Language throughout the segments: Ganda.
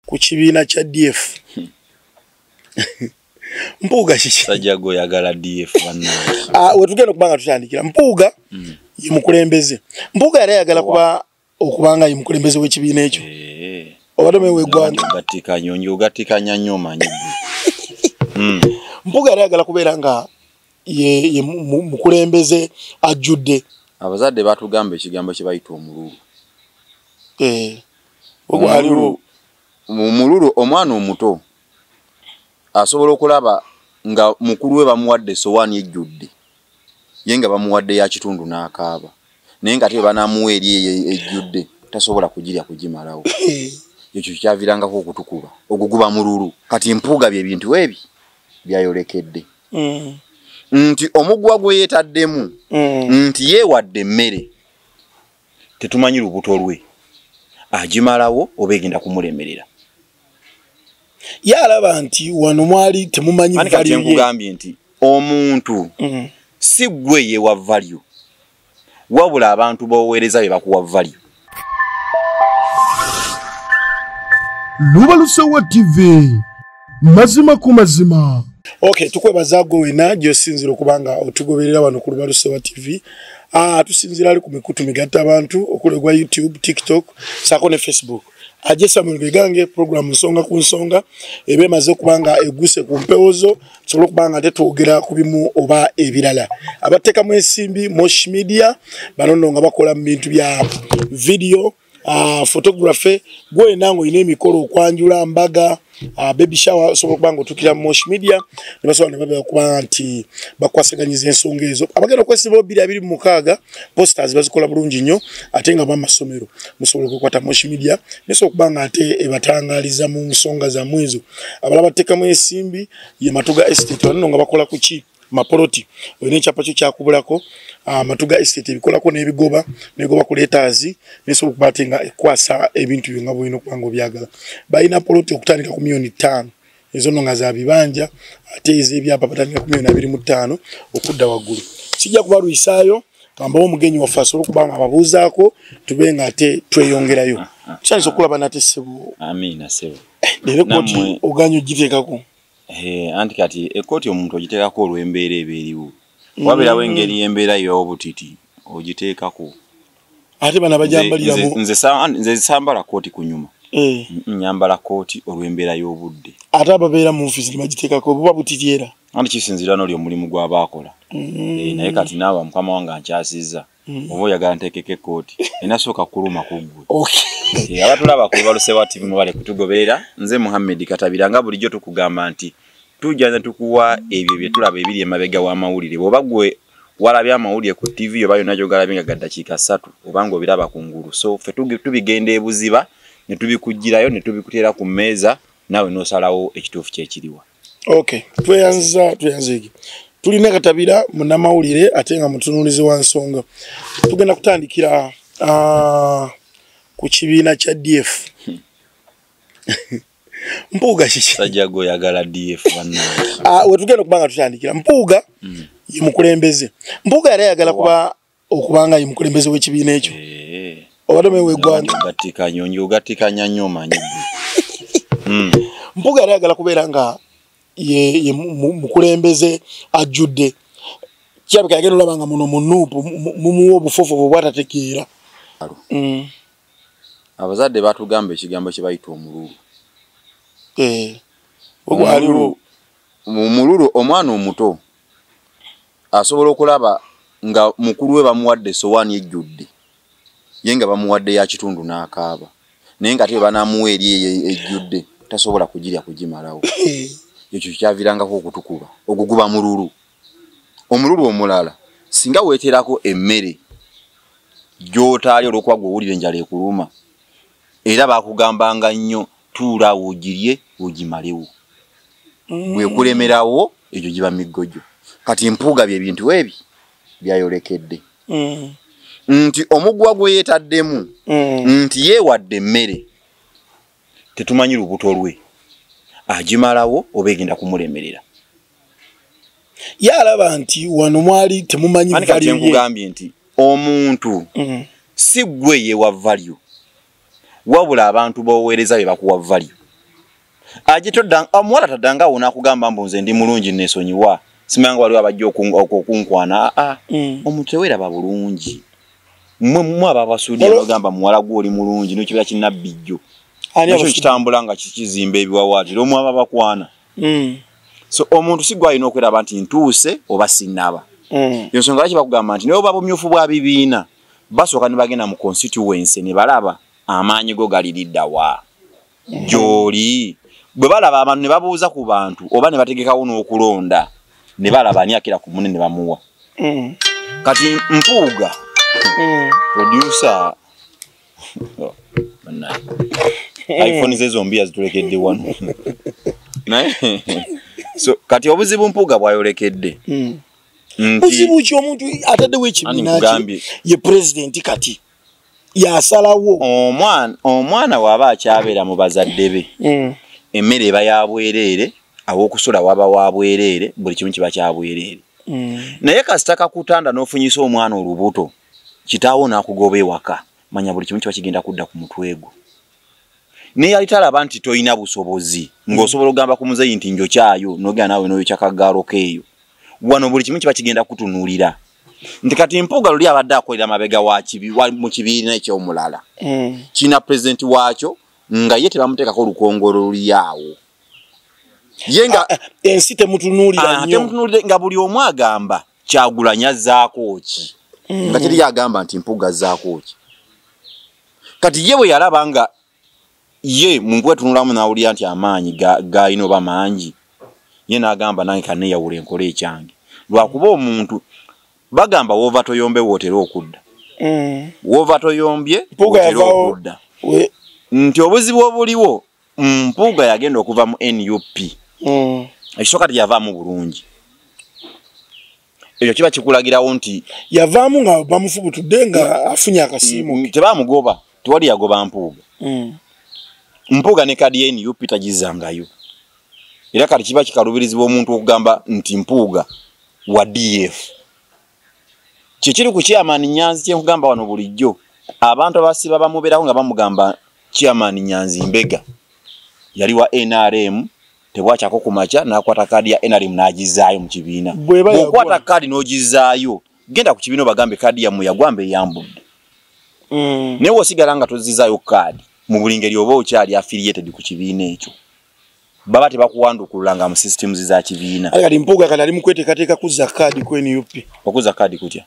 ku kibiina kya DF. Mpuuga kiki? Sajjago yagala DF bannange. We tugenda okubanga tutandikira. Mpuuga ye mukulembeze. Mpuuga yali ayagala okubanga ye mukulembeze w'ekibiina ekyo. Obadde mewe gwanga. Gatika nyonyo gatika nyanyo manyi. Mpuuga yali ayagala kubeera nga ye mukulembeze ajjudde. Abazadde batugamba ekigambo kye bayita omululu. Omululu omwana omuto asobola okulaba nga mukulu we bamuwadde sowaani ejjudde ye nga bamuwadde ya kitundu n'akaaba naye nga te banamuwa eri ejjudde tasobola kugirya kugimalawo. Ekyo kyavirangako okutukuba oguguba mululu. Kati Mpuuga bye bintu ebi byayolekedde nti omugwa gwe yeetaddemu nti yeewadde emmere tetumanyi lubuto lwe agimalawo oba egenda kumulemerera. Yalaba nti wano mwali temumanyi value. Kati nkugambye nti omuntu si gwe yeewa value wabula abantu b'oweereza be bakuwa value. Lubalusewa TV mazima ku mazima. Okay, tukwebaza gwe wena gy'osinzira okubanga otugoberera wano ku Lubalusewa TV. Tusinzira ali ku mikutu migatta abantu okulegwa YouTube, TikTok, sako ne Facebook. Ajesa mu bigange program nsonga ku nsonga ebe maze kubanga eguse ku mpewozo solo kubanga tetwogera ku bimu oba ebirala. Abateka mu ensimbi Mosh Media banono nga bakola bintu bya video, photography, gwe nango ine mikolo okwanjula mbaga, baby shower solo kubanga otukira Mosh Media ne basobola ne babe kubanga nti bakwaseganyiza ensonga ezo. Abagenda kwesiba 226 posters bazikola bulungi nnyo ate nga bamasomero musobola okukwata Mosh Media neso kubanga ate ebatangaliza mu nsonga za mwezo. Abalaba teka mu ensimbi ye Matuga Estate wano nga bakola kuki maporoti wene chapa cyo kyakubulako Matuga Estate bikolako n'ebigoba negoba ku letters neso okubatenga ekwasa ebintu byonga bwino kwango byagala bayina poroti okutandika ku $5,000,000 ezo nonga za bibanja ate ebyapa patandika ku $225,000 okudda waggulu. Sijja kubalwisaayo kamba omugenyi wa faso okubanga ababuuzaako tubenga ate tweyongerayo. Chance okulaba nate sebo. Amina sebo. Lero koti oganyo giteekako. Anti kati ekoti omuntu ogiteekako olw'embeera ebeeriwo. Wabirawo engeri y'embeera y'obutiti ogiteekako. Ate bana bajambaliramu. Nze sambala kooti kunyuma. Nyambala kooti olw'embeera y'obudde. Ate ababeera mu office bagiteekako buba butitiera. Anti kisinzira n'oli omulimu gw'abaakola. Naye kati naawe mukama wange ankyasizza. Oba oyagala nteekeko ekkooti enasooka kuluma ku ggwe. Abatulaba ku Lubalusewa TV mubale kutugoberera. Nze Muhammad Katabira nga bulijjo tukugamba nti tujja tukuwa ebyo bye tulaba ebiri emabega w'amawulire. Bw'oba ggwe walabya amawulire ku TV oba yonna gy'ogalabye nga ga ddakiika 3 oba ng'obiraba ku ngulu. So ffe tubigenda ebuziba ne tubikugirayo ne tubikuteera ku mmeeza naawe n'osalawo ekituufu kyekiriwa. Okay, tweyanza egi. Tulina Katabira munnamawulire ate nga mutunuulizi wa nsonga. Tugenda kutandikira ku kibiina kya DF. Mpuuga kiki? Sajjago yagala DF bannange. We tugenda okubanga tutandikira. Mpuuga ye mukulembeze. Mpuuga yali ayagala okubanga ye mukulembeze w'ekibiina ekyo. Obadde mewe gwanga. Gatika nyonyo gatika nyanyo manyi. Mpuuga yali ayagala kubeera nga ye mukulembeze ajjudde. Kyabika yagenda olabanga muno munuupu mumuwa obufofo bw'atategeera. Abazadde batugamba ekigambo kye bayita omululu. Omululu omwana omuto asobola okulaba nga mukulu we bamuwadde sowaani ejjudde ye nga bamuwadde ya kitundu n'akaaba naye nga te banamuwa eri ejjudde tasobola kugirya kugimalawo. Ekyo kyavirangako okutukuba oguguba mululu. Omululu omulala singa weeterako emmere gy'otaali olw'okuba gw'owulira enjala ekuluma era baakugambanga nnyo tuula wogirye ogimalewo. Bwekulemerawo egyo giba miggojjo. Kati Mpuuga bye bintu ebi byayolekedde nti omugwa gwe yeetaddemu nti yeewadde emmere tetumanyi lubuto lwe agimalawo oba egenda kumulemerera. Yalaba nti wano mwali temumanyi value. Kati nkugambye nti omuntu si gwe yeewa value wabula abantu b'oweereza be bakuwa value. Agitodda omuwala tadanga wona kugamba mbonze ndi mulungi nesonyiwa. Simanga wali abajja okunkwana omuntu weraba bulungi. Mmwe ababasuudi bagamba muwala gwo oli mulungi n'ekibira kinnabijjo. Ani kitambula nga kizimba ebiwawaatiro omwe abakwana. So omuntu sigwa alina okweraba nti ntuuse oba sinnaba. Yonsonga laki bakugamba nti naye oba bumyufu bwa bibiina basooka ne bagenda mu constituency ne balaba amaanyi go galiridda wa. Gy'oli bwe balaba abantu ne babuuza ku bantu oba ne bategekawo n'okulonda ne balaba ani akira ku munene bamuwa. Kati Mpuuga producer iPhone zezo mbia zitulekedde wano. Naye so kati obuzibu Mpuuga bwayolekedde. Buzibu ki omuntu ataddewo ekibiina ye president kati yasalawo omwana waba akyabeera mu bazadde be emmere eba yabwereere aw'okusula waba wabwereere buli kimu kiba kyabwereere. Naye kasita kakutanda n'ofunyisa omwana olubuto kitaawo n'akugoba ewaka manya buli kimu kiba kigenda kudda ku mutwe gwo. Naye yali talaba nti toyina busobozi ng'osobola okugamba ku muzeeyi nti njokyayo n'ogenda naawe n'oyokya kagaalo keeyo. Wano buli kimu kiba kigenda kutunuulira. Nti kati Mpuuga luli abadde akolera mabega mu kibiina eky'omulala. Kina pulezidenti waakyo nga ye tebamuteekako olukongolo luli awo. Ye nga ensi temutunuulira nnyo. Temutunuulire nga buli omu agamba Kyagulanyi azzaako ki. Nga teri yagamba nti Mpuuga azzaako ki. Kati ye bwe yalaba nga ye muntu wetunulamu n'awulira nti amaanyi g'alina oba mangi. Ye n'agamba nange kanneeyawula enkole ekyange. Lwakuba omuntu bagamba woova toyombe wootera okudda. Woova toyombye wootera okudda. Nti obuzibu obuliwo Mpuuga yagenda okuva mu NUP. Ekisooka teyavaamu bulungi. Ekyo kiba kikulagirawo nti yavaamu nga bamufubutudde nga afunye akasiimu. Tebaamugoba, tewali yagoba Mpuuga. Mpuuga ne kadi ya NUP tagizangayo. Era kati kiba kikalubirizibwa omuntu okugamba nti Mpuuga wa DF. Kikiri ku chairman Nyanzi kye nkugamba wano bulijjo. Abantu abasiba bamubeerawo nga bamugamba chairman Nyanzi Mbega. Yali wa NRM tebwakyako kumacha n'akwata kadi ya NRM n'agizaayo mu kibiina. Bw'okwata kadi n'ogizaayo genda ku kibiina bagambe kadi ya muyagwambe eyambudde. Naye wosigala nga tozizaayo kadi mu buli ngeri oba okyali affiliated ku kibiina ekyo. Baba tebakuwandukulanga mu systems za kibiina. Kati Mpuuga kali ali mu kweteekateeka kuzza kadi ku NUP. Okuzza kadi kutya?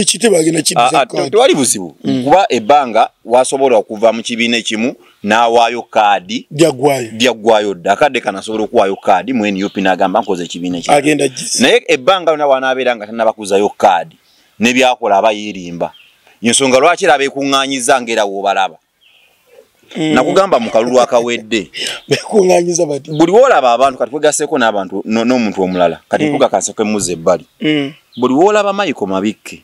Kite bagenda kiddiza kadi. Tewali buzibu. Kuba ebbanga wasobola okuva mu kibiina ekimu n'awaayo kadi lyaggwayo dda. Akadde kanasobola okuwaayo kadi mu NUP n'agamba nkoze ekibiina ekyo. Agenda giza. Naye ebbanga lyonna wanaabeera nga tannaba kuzzaayo kadi ne byakola aba yeerimba. Ensonga lwaki era beekuŋŋaanyiza ng'era w'obalaba. Nakugamba mu kalulu akawedde. Beekuŋŋaanyiza bati. Buli woolaba abantu kati kwegasseeko n'abantu n'omuntu omulala. Kati Mpuuga kanseko emmuza ebbali. Buli woolaba Michael Mabikke.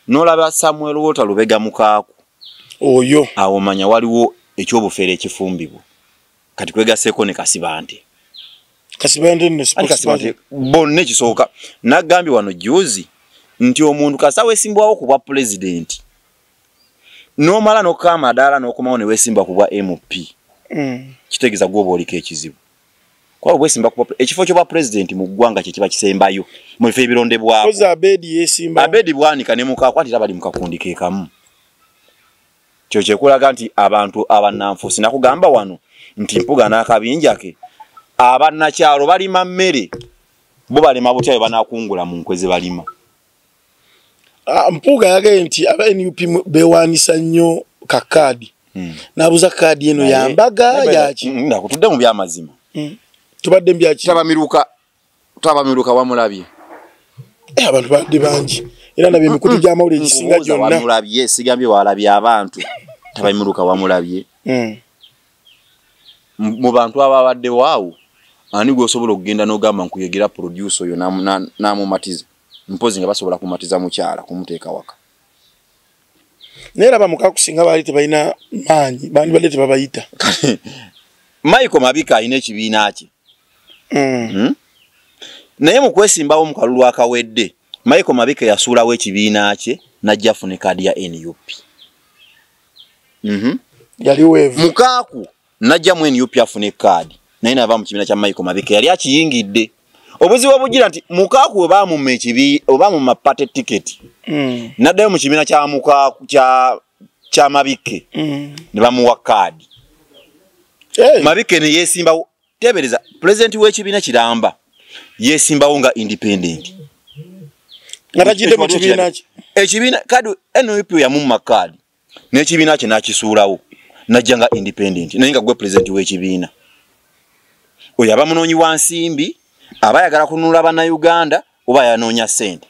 N'olaba Samuel Walter Lubega Mukaaku. Oyo. Awo manya waliwo ekyobufere ekifumbibwa. Kati kwegasseeko ne Kasibante. Kasibante ne Kasibante bonna ekisooka. Nagambye wano juzi nti omuntu kasa weesimbwawo ku bwa pulezidenti. N'omala n'okukama adaala n'okomawo ne weesimba ku bwa MP. Kitegeeza gw'oba oliko ekizibu. Kwa weesimba ku ekifo ky'obwa pulezidenti mu ggwanga kye kiba kisembayo mu bifo ebirondebwako. Kozi Abedi yeesimba. Abedi bwanika ne Mukaaku ate bali mu kakundi ke kamu. Kyo kyekulaga nti abantu abannanfuusi nakugamba wano nti Mpuuga n'akabinja ke abannakyalo balima mmere bo balima butyayo banaakungula mu nkwe ze balima. Mpuuga yagaye nti aba NUP beewaanisa nnyo kakadi. N'abuza kadi eno ya mbaga yaki. Nakutudde mu byamazima. Tubadde mu byaki. Tabamiruka wamulabye. Abantu badde bangi. Era nabye emikutu gy'amawulire egisinga gyonna. Wamulabye sigambye walabye abantu. Tabamiruka wamulabye. Mu bantu ababadde waawo ani gwosobola okugenda n'ogamba nkuyegera producer oyo n'amumatiza. Mpozi nga basobola kumatiza mukyala kumuteeka waka. Naye laba Mukaaku singa baali tebalina maanyi bandi badde tebabayita. Michael Mabikke alina ekibiina kye. Naye mu kwesimbawo mu kalulu akawedde Michael Mabikke yasuulawo ekibiina kye n'ajja afune kadi ya NUP. Yali weevu. Mukaaku n'ajja mu NUP afune kadi naye nava mu kibiina kya Michael Mabike yali akiyingidde. Obuzibu obugira nti Mukaaku oba mu mekibi oba mu mapate ticket naddayo mu kibiina kya Mukaaku kya Mabike ne bamuwa kaadi. Mabike ne yesimbawo tebereza president w'ekibiina kiramba yesimbawo nga independent. Ngatajide mu kibiina ki ekibiina kadu NUP yamu makadi n'ekibiina kye nakisuulawo najja nga independent naye nga gwe president w'ekibiina. Oyo aba munoonyi wa nsimbi aba yagala kununula bannayuganda oba yanoonya ssente.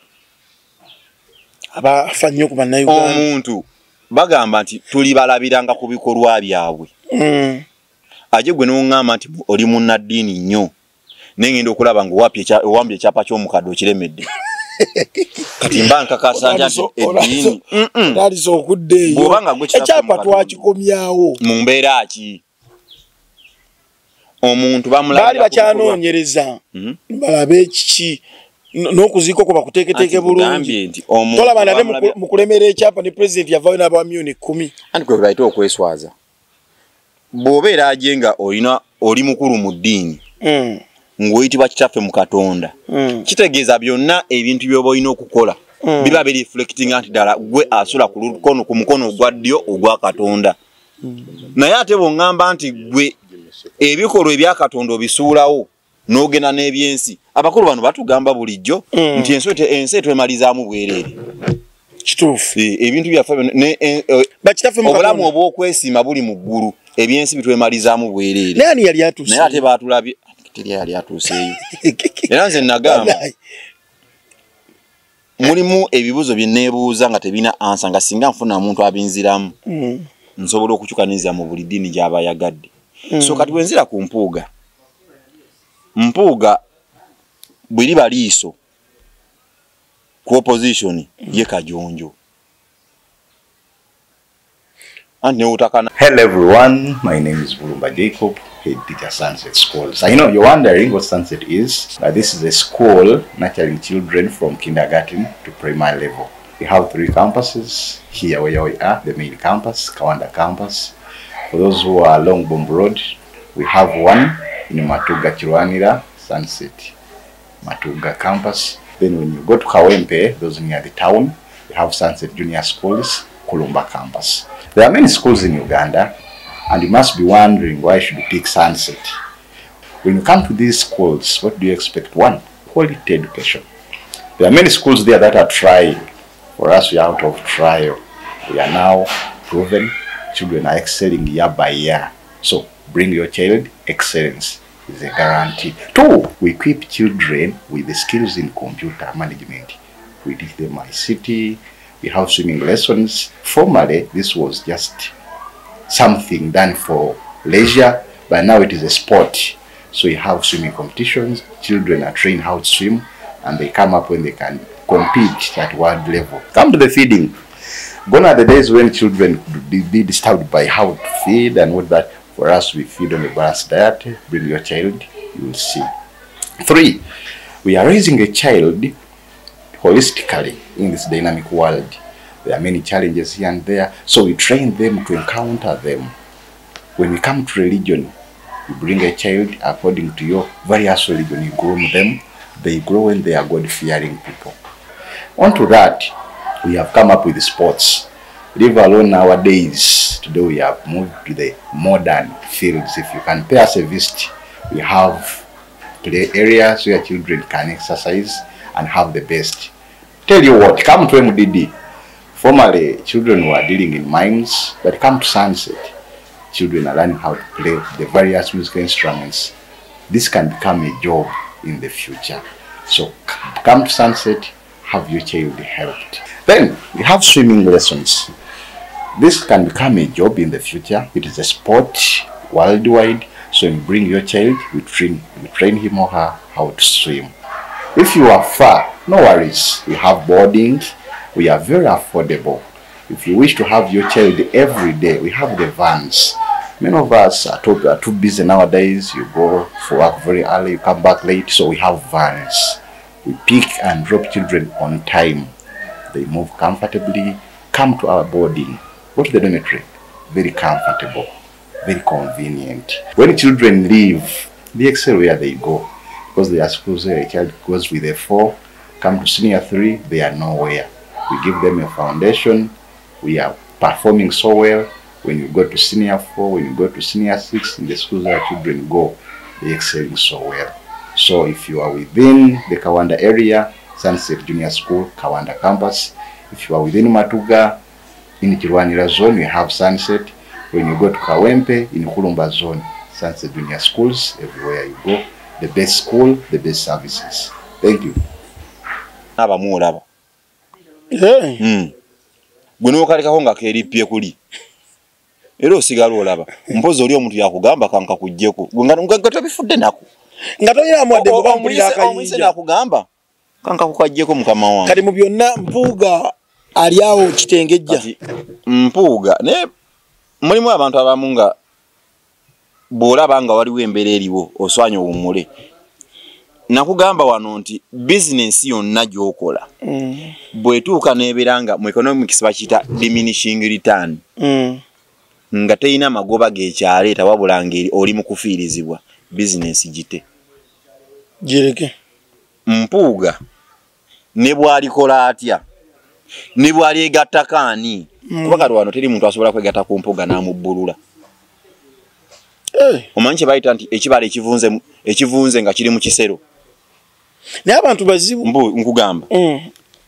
aba afa nnyo ku bannayuganda. Omuntu bagamba nti tuli balabiranga ku bikolwa byabwe. Aje gwe n'oŋŋamba nti oli munnaddiini nnyo naye ngenda okulaba ng'owambye ekyapa ky'omukadde okiremedde. Kati mba nkakasanja nti eddiini taliso okuddeeyo ekyapa twakikomyawo mu mbeera ki? Omuntu bamulabira baali bakyanoonyereza balabe kiki n'okuziiko ko bakuteeketeeke bulungi. Tolaba nate mu kulemera ekyapa ne president yavaayo n'aba myuni 10. Anti kwe bayita okweswaza. Bw'obeera aje nga oli mukulu mu ddiini ng'oyitibwa kitaffe mu Katonda kitegeeza byonna ebintu by'oba olina okukola biba biri reflecting nti ddala gwe asula ku mukono ogwa ddyo ogwa Katonda. Naye ate bw'oŋŋamba nti gwe ebikolwa ebya Katonda obisuulawo n'ogenda n'ebyensi, abakulu bano batugamba bulijjo nti ensi etwemalizaamu bwereere. Kituufu. Ebintu byaffe obulamu obw'okwesiima buli mu ggulu, ebyensi bitwemalizaamu bwereere. Naye ani yali atuuse? Naye ate baatulabye teri yali atuuseeyo. Era nze nagamba mulimu ebibuuzo bye neebuuza nga tebina ansa nga singa nfuna omuntu abinziramu nsobola okukyukaniza mu buli ddiini gy'aba yagadde. So kati bwenzira ku mpuuga bw'eriba liiso ku opposition ye Kajonjo. Hello everyone, my name is Bulumba Jacob, head teacher Sunset Schools. I know you're wondering what Sunset is. This is a school nurturing children from kindergarten to primary level. We have 3 campuses here where we are, the main campus, Kawanda campus. For those who are along Bombo Road, we have one in Matuga Kirwanira, Sunset Matuga campus. Then when you go to Kawempe, those near the town, we have Sunset Junior Schools, Kulumba campus. There are many schools in Uganda, and you must be wondering why should you pick Sunset. When you come to these schools, what do you expect? 1, quality education. There are many schools there that are trying. For us, we are out of trial. We are now proven. Children are excelling year by year. So bring your child. Excellence is a guarantee. 2, we equip children with the skills in computer management. We teach them ICT. We have swimming lessons. Formerly, this was just something done for leisure, but now it is a sport. So you have swimming competitions. Children are trained how to swim, and they come up when they can compete at world level. Come to the feeding. Gone are the days when children be disturbed by how to feed and what that. For us, we feed on a balanced diet. Bring your child, you will see. 3, we are raising a child holistically in this dynamic world. There are many challenges here and there, so we train them to encounter them. When we come to religion, you bring a child according to your various religion, you groom them, they grow when they are God-fearing people. On to that, we have come up with sports. Leave alone nowadays, today we have moved to the modern fields. If you can pay us a visit, we have play areas where children can exercise and have the best. Tell you what, come to MDD. Formerly, children were dealing in mines, but come to Sunset. Children are learning how to play the various musical instruments. This can become a job in the future. So come to Sunset, have your child helped. Then we have swimming lessons. This can become a job in the future. It is a sport worldwide. So you bring your child, we train him or her how to swim. If you are far, no worries. We have boarding. We are very affordable. If you wish to have your child every day, we have the vans. Many of us are too busy nowadays. You go for work very early, you come back late. So we have vans. We pick and drop children on time. They move comfortably. Come to our boarding. Go to the dormitory. Very comfortable. Very convenient. When children leave they excel where they go. Because there are schools where a child goes with a 4, come to senior 3, they are nowhere. We give them a foundation, we are performing so well. When you go to senior 4, when you go to senior 6, in the schools where children go, they're excelling so well. So if you are within the Kawanda area, Sunset Junior School, Kawanda campus. If you are within Matuga, in Kirwanira zone, you have Sunset. When you go to Kawempe, in Kulumba zone, Sunset Junior Schools, everywhere you go. The best school, the best services. Thank you. Guno kalikaho nga keripye kuli. Era osigala olaba. Mpozi oli omuntu yakugamba kanka kujjeko. Nga tabifudde nako. Nga toyira mwadde baba mpulira akayinja. Omuyise nakugamba kanka kukajjeko mukama wange. Kati mu byonna Mpuuga ali awo kitengejja. Mpuuga ne mulimu abantu abamu nga bw'olaba nga waliwo embeera eriwo oswanye owummule. Nakugamba wano nti business yonna gy'okola bw'etuuka n'ebeera nga mu economics bakiyita diminishing return nga teyina magoba gekyaleeta wabula ngeri oli mu kufiirizibwa business gite gireke. Mpuuga ne bw'alikola atya ne bw'alyegatta kaani kuba kati wano teri muntu asobola kwegatta ku Mpuuga n'amubbulula. Omanyi kye bayita nti ekibala ekivunze nga kiri mu kisero. Naye abantu bazibu. Nkugamba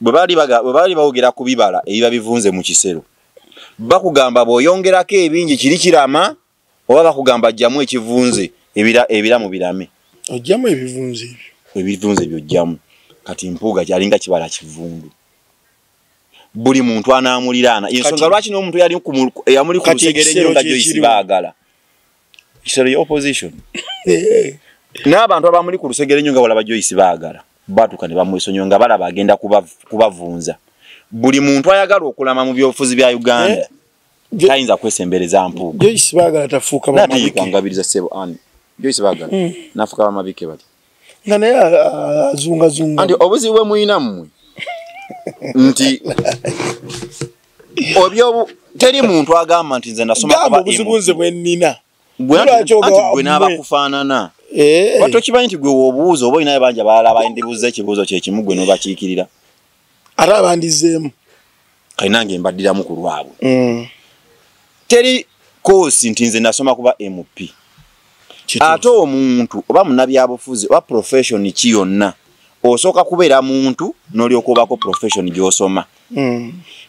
bwe baali bawogera ku bibala ebiba bivunze mu kisero bakugamba bw'oyongerako ebingi kiri kirama oba bakugamba jjamu ekivunze ebiramu birame. Ojjamu ebivunze ebyo. Ebivunze ebyo ojjamu. Kati Mpuuga kyalinga kibala kivundu. Buli muntu anaamuliraana. Ensonga lwaki n'omuntu eyamuli ku lusegere nnyo nga Joyce baagala. Kisero ya opposition. N'abantu abamuli ku lusegere nnyo nga balaba Joyce baagala. Batuuka ne bamwesonyiwa nga balaba agenda kubavunza. Buli muntu ayagala okulama mu byobufuzi bya Uganda tayinza kwesembereza Mpuuga. Joyce baagala tafuuka bamabike. Ngabiriza sebo ani. Joyce baagala nafuuka bamabike bali. Nga naye azungazunga. Anti obuzibu bwe muyina mmwe nti obyo teri muntu agamba nti nze nasoma kuba obuzibunze bwe nnina. Gwe n'abakufaanana. Wato kimanyi nti gwe wobuuza oba olinayo bangi abalala abalindibuuza ekibuuzo kyekimu gwe n'obakiikirira. Ate abandizeemu. Kali nange mbaddiramu ku lwabwe. Teri koosi nti nze nasoma kuba MP. Ate omuntu oba munnabyabufuzi oba profession ki yonna osooka kubeera muntu n'olyoka obaako profession gy'osoma.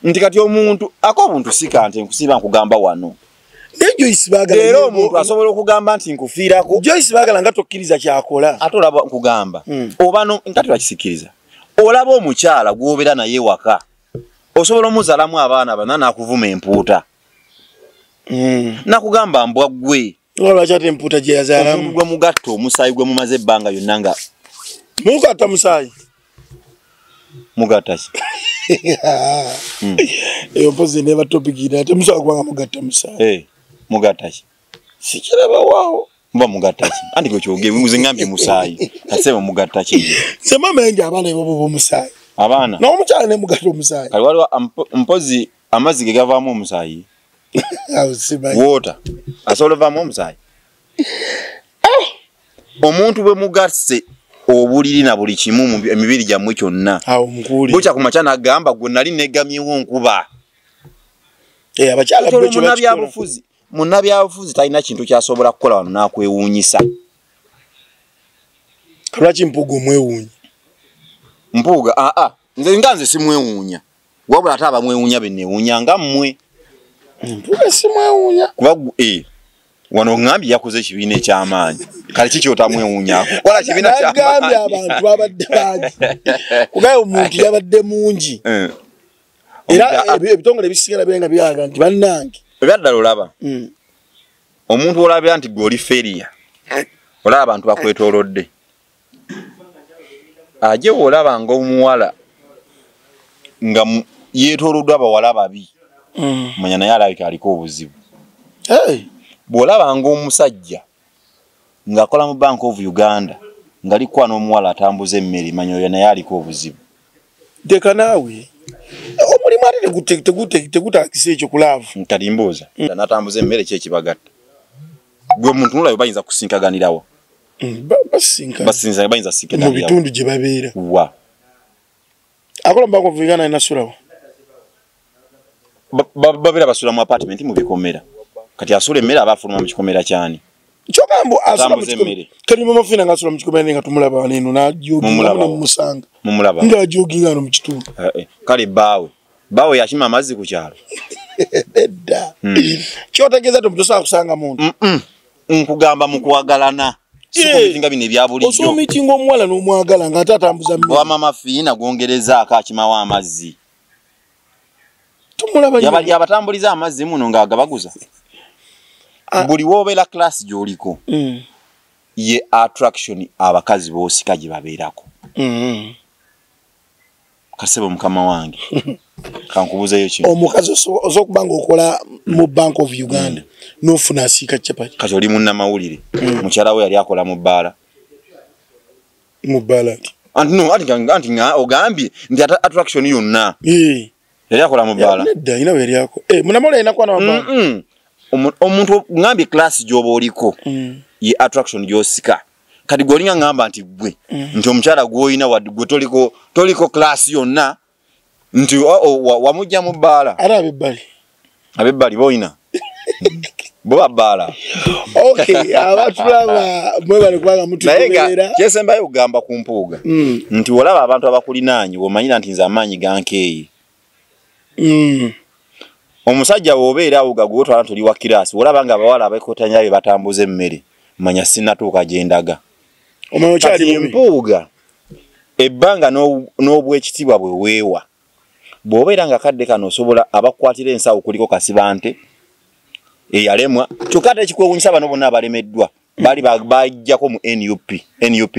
Nti kati omuntu ak'obuntu sika nti nkusiiba nkugamba wano. Joyce baagala era omuntu asobola okugamba nti nkufiirako. Joyce baagala nga tokkiriza kyakola. Ate olaba nkugamba oba nga tebakisikiriza. Olaba omukyala gw'obeera naye waka osobola omuzaalamu abaana bana n'akuvuma empuuta. Nakugamba mbwa ggwe. Lwaki ate empuuta gye yazaalamu? Gwe mugatta omusaayi gwe mumaze ebbanga lyonna nga. Mugatta musaayi? Mugatta ki? Eyo mpozi neeba topiki ate musobola kubanga mugatta musaayi. Mugatta ki? Sikiraba waawo. Mba mugatta ki? Andi gwe kyogere nze ngambye musaayi. Kasema mugatta ki? Se mama yange abaana ebo bo musaayi. Abaana? N'omukyala ne mugatta omusaayi. Kali waliwo mpozi amazzi ge gavaamu omusaayi. Water. Asobola ovaamu omusaayi. Omuntu bwe mugasse obuliri na buli kimu mu emibiri gyammwe kyonna. Bukya ku makya n'agamba gwe nali negamyewo nkuba. Abakyala bwe kyo bakikola. Munnabyabufuzi talina kintu kyasobola kukola wano n'akwewuunyisa. Lwaki Mpuuga omwewuunya? Mpuuga nze simwewuunya. Wabula ate abamwewuunya benneewuunya nga mmwe. Mpuuga simwewuunya. Kuba wano ngambye yakoze ekibiina eky'amaanyi. Kale kiki otamwewuunyako? Kola kibiina ky'amaanyi. Nagambye abantu babadde bangi. Kuba omuntu yabadde mungi. Era ebitongole bisigala byenga byaga nti bannange. Ebyaddala olaba. Omuntu olabira nti gwe oli feriya. Olaba abantu bakwetoolodde. Aje olaba ng'omuwala nga yeetooloddwa abawala babi. Manya naye alabika aliko obuzibu. Bw'olaba ng'omusajja ng'akola mu Bank of Uganda ng'alikwa n'omuwala atambuza emmere manya oyo naye aliko obuzibu. Deka naawe omulimu ate tegutaakisa ekyo kulaavu. Kati mbuuza n'atambuza emmere ki ekibagatta. Gwe muntu nulayo bayinza kusinkaganirawo. basinza bayinza siketa mu bitundu gye babeera wa akola Bank of Uganda inasulawo babera basula mu apartment mu bikomera kati asula emmere abafuluma mu kikomera cyane kyogambo asula mu kikomera kali mu mafina nga asula mu kikomera nga tumulaba neno na joginga mu musanga mumulaba nga joginga no mu kitundu kale bawe yakima amazi ku kyalo edda kyotegeza tomutosa kusanga muntu nkugamba mu kuwagalana sikubitinga bine byabulijjo osomitinga omuwala n'omwagala nga atatambuza mmere wa mama fiina gwongereza akakima wa amazzi tumulaba yabatambuliza amazzi muno ng'agabaguza buli wobeera class gy'oliko ye attraction abakazi boosika gye babeerako kasebo mukama wange kankubuzeyo ki omukazi ozokubanga okola mu Bank of Uganda nofuna asiika chapati kati oli munnamawulire mukyala we yali akola mu bbaala anti nga ogambye nti attraction yonna yali akola mu bbaala ina yali ako munamola ina kwa na mabbaala omuntu ngambye class gy'oba oliko ye attraction gy'osika kati gwolinga ngamba nti gwe nti omukyala gw'olina gwe toliko class yonna nti wamujja mu bbaala ara abebbali boyina bo babbaala abatulaba mwe bali kubanga mutukubeera kyesembayo kugamba ku mpuuga nti olaba abantu abakulinaanyi womanyira nti nze amaanyi gankeeyi omusajja wobeera awo gagwotwala tuli wa kirasi olaba nga abawala abaikotanya be batambuza emmere manya sinatuuka gyendaga kati mpuuga ebbanga n'obwekitibwa bwe weewa bw'obeera nga kadde kano osobola abakwatira ensawo kuliko kasibante eyalemwa kyokka ate ekikwewuunyisa bano bonna abalemeddwa bali bajjako mu NUP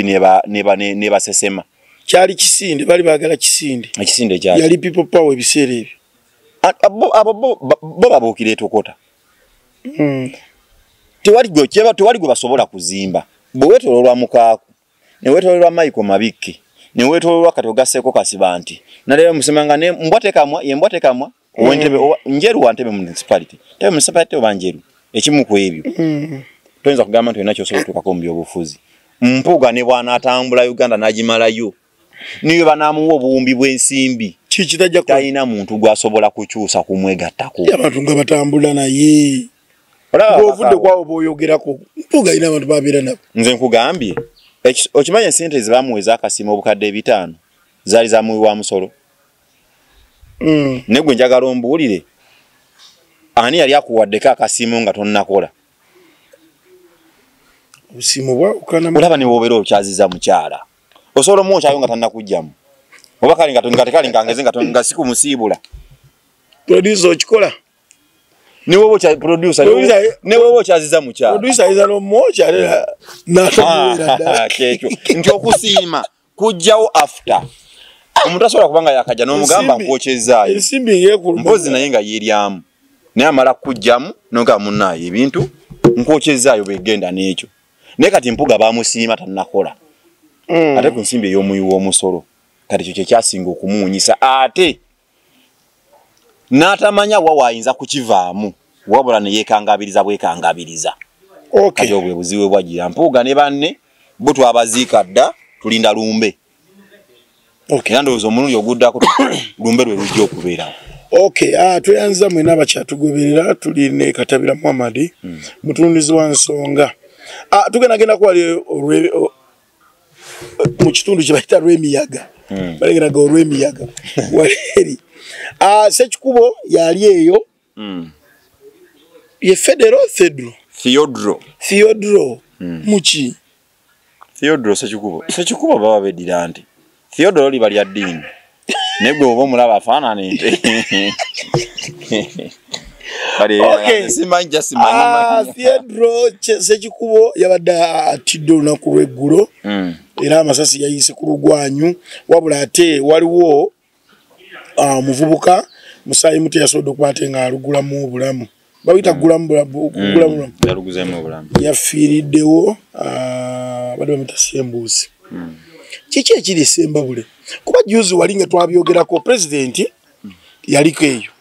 ne basesema kyali kisinde bali baagala kisinde ekisinde kyali yali people power ebiseera ebyo bo babuukira etokota tewali gwe basobola kuzimba bwe weetoololwa mukaaku ne weetoololwa Michael Mabikki ne weetoololwa kati ogasseeko Kasibanti naleero musemanga ne mbwatekamwa owentebe njeru wa Ntebe municipality Ntebe municipality oba njeru ekimu ku ebyo toyinza kugamba nti olina kyosobola okutuukako mu byobufuzi mpuuga ne bw'anaatambula Uganda n'agimalayo niyo banaamuwa obuwumbi bw'ensimbi talina muntu gwasobola kukyusa kumwegattako abantu nga batambula naye bw'ovudde kwawo bw'oyogerako mpuuga ina abantu babeera nabo nze nkugambye okimanya esente ezibamuweza akasiima obukadde 5 zaali zamuwiwa musolo ne gwe njagala ombuulire ani yali akuwaddeko akasiimo nga tonnakola obusiimo bwawukana olaba ne bw'obeera okyaziza mukyala osobola omwokyayo nga tannakugjamu oba kale nga tekali ngangeze nga sikumusiibula producer okikola ne woba okyaziza mukyala producer ayinza n'omwokya n'atomuweera kyekyo nti okusiima kujjawo after omuntu asobola kubanga yakajja n'omugamba nkwokyezaayo mpozi naye nga yeeryamu naye amala kujjamu nonga munnaayo ebintu nkwokyezaayo begenda n'ekyo naye kati mpuga bamusiima tannakola ate ku nsimbi ey'omuyi w'omusolo kati ekyo kyekyasinga okumuwunyisa ate n'atamanya waayinza kukivaamu wabula ne yeekangabiriza bwekangabiriza kati obwe buzibu bwajjira mpuuga ne banne bo twabaziika dda tulinda lumbe era ndowooza omulundi oguddako lumbe lwe lujja okubeerawo tweyanza mwena abakyatugoberera tuli ne Katabira Muhammad mutunduzi wa nsonga tugendagenda kuwali mu kitundu kye bayita Lwemiyaga balegenaga olw'emiyaga waleri Sekikubo yali eyo ye Theodro muki Theodro Sekikubo baba bedira nti Theodro li bali adini negwe obo mulaba afaanana ente Theodro Sekikubo yabadde atidde olunaku lw'eggulo era amasasi yayise ku lugwanyu wabula ate waliwo muvubuka Musayi Muti yasobodde okuba ate nga alugulamu obulamu bawita gulamu yafiiriddewo badde bamuyita Sembuusi kiki ekiri Sembabule kuba juzi wali nga twabyogerako pulezidenti yaliko eyo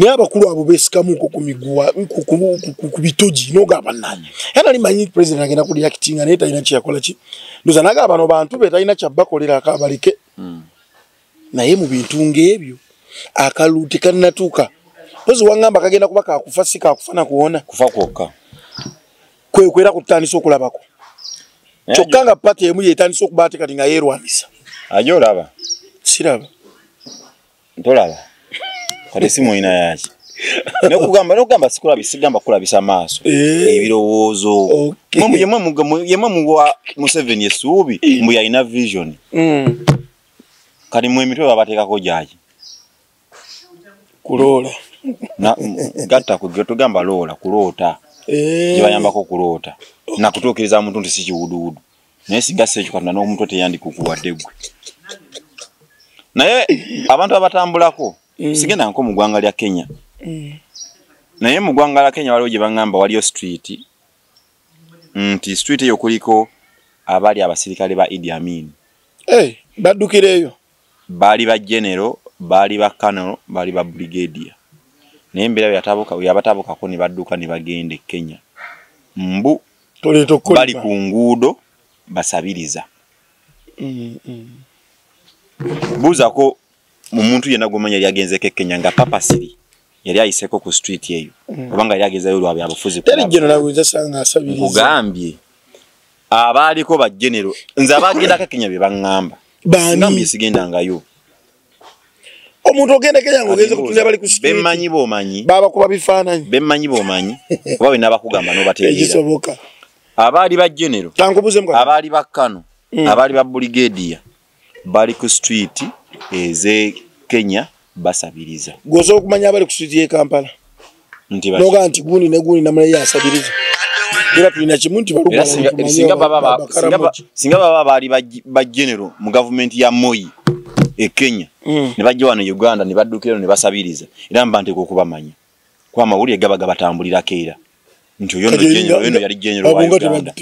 naye abakulu abo beesikamu ku miguwa ku bitogi n'ogamba nani era limanyi president agenda ku reactinga naye talina kyeyakola ki ndoza naga bano bantu be talina kyabbakolera akabalike naye mu bintu ng'ebyo akalu tekannatuuka pozi wangamba kagenda kuba kakufa si kakufana kuwona kufa kwokka kwera kutandisa okulabako kyokka nga pati emu yetandisa okuba ate kati nga yeerwanisa ajo olaba siraba ntolaba kati simu ina yaki nokugamba sigamba kulabisa maaso ebirowoozo yemwe muwa Museveni essuubi mbu yalina vision kati mwe emitwe babateekako gyaki kuloola gatta tugamba loola kuloota gyebayambako kuloota nakutuukiriza omuntu nti si kiwuduwudu naye sigasa ekyo katonda n'omuntu teyandikukuwadde gwe naye abantu abatambulako sigenda nko mu ggwanga lya Kenya naye mu ggwanga lya Kenya waliwo gye baŋŋamba waliyo street nti street eyo kuliko abali abasirikale ba Idi Amin baddukireeyo baali ba general baali ba colonel baali ba brigadier naye embeera yabatabukako ne badduka ne bagenda e Kenya mbu bali ku nguudo basabiriza buuzako mu muntu yenna gwomanya yali agenzeko e Kenya nga papa siri yali ayiseko ku street eyo obanga yali agezayo lwa byabufuzi kugambye abaaliko ba general nze abagendako e Kenya be baŋŋamba ngambye sigendangayo omuntu ogenda Kenya ng'ogenze kutunira bali ku street bemmanyi b'omanyi baba kuba bifaananyi bemmanyi b'omanyi oba bwe n'abakugamba n'obategeera ekisoboka abaali ba general abaali ba kano abaali ba brigadier bali ku street eze Kenya basabiriza gozo okumanya abali ku street ye Kampala nti noga nti guni ne guni namala yasabiriza era tulina kimunti baluga singa baba bali ba general mu government ya Moi e Kenya ne bajja wano Uganda ne baddukira ne basabiriza era mbante ko kubamanya kwa mawuli gabaga batambulira keera nti oyo yali general wa Uganda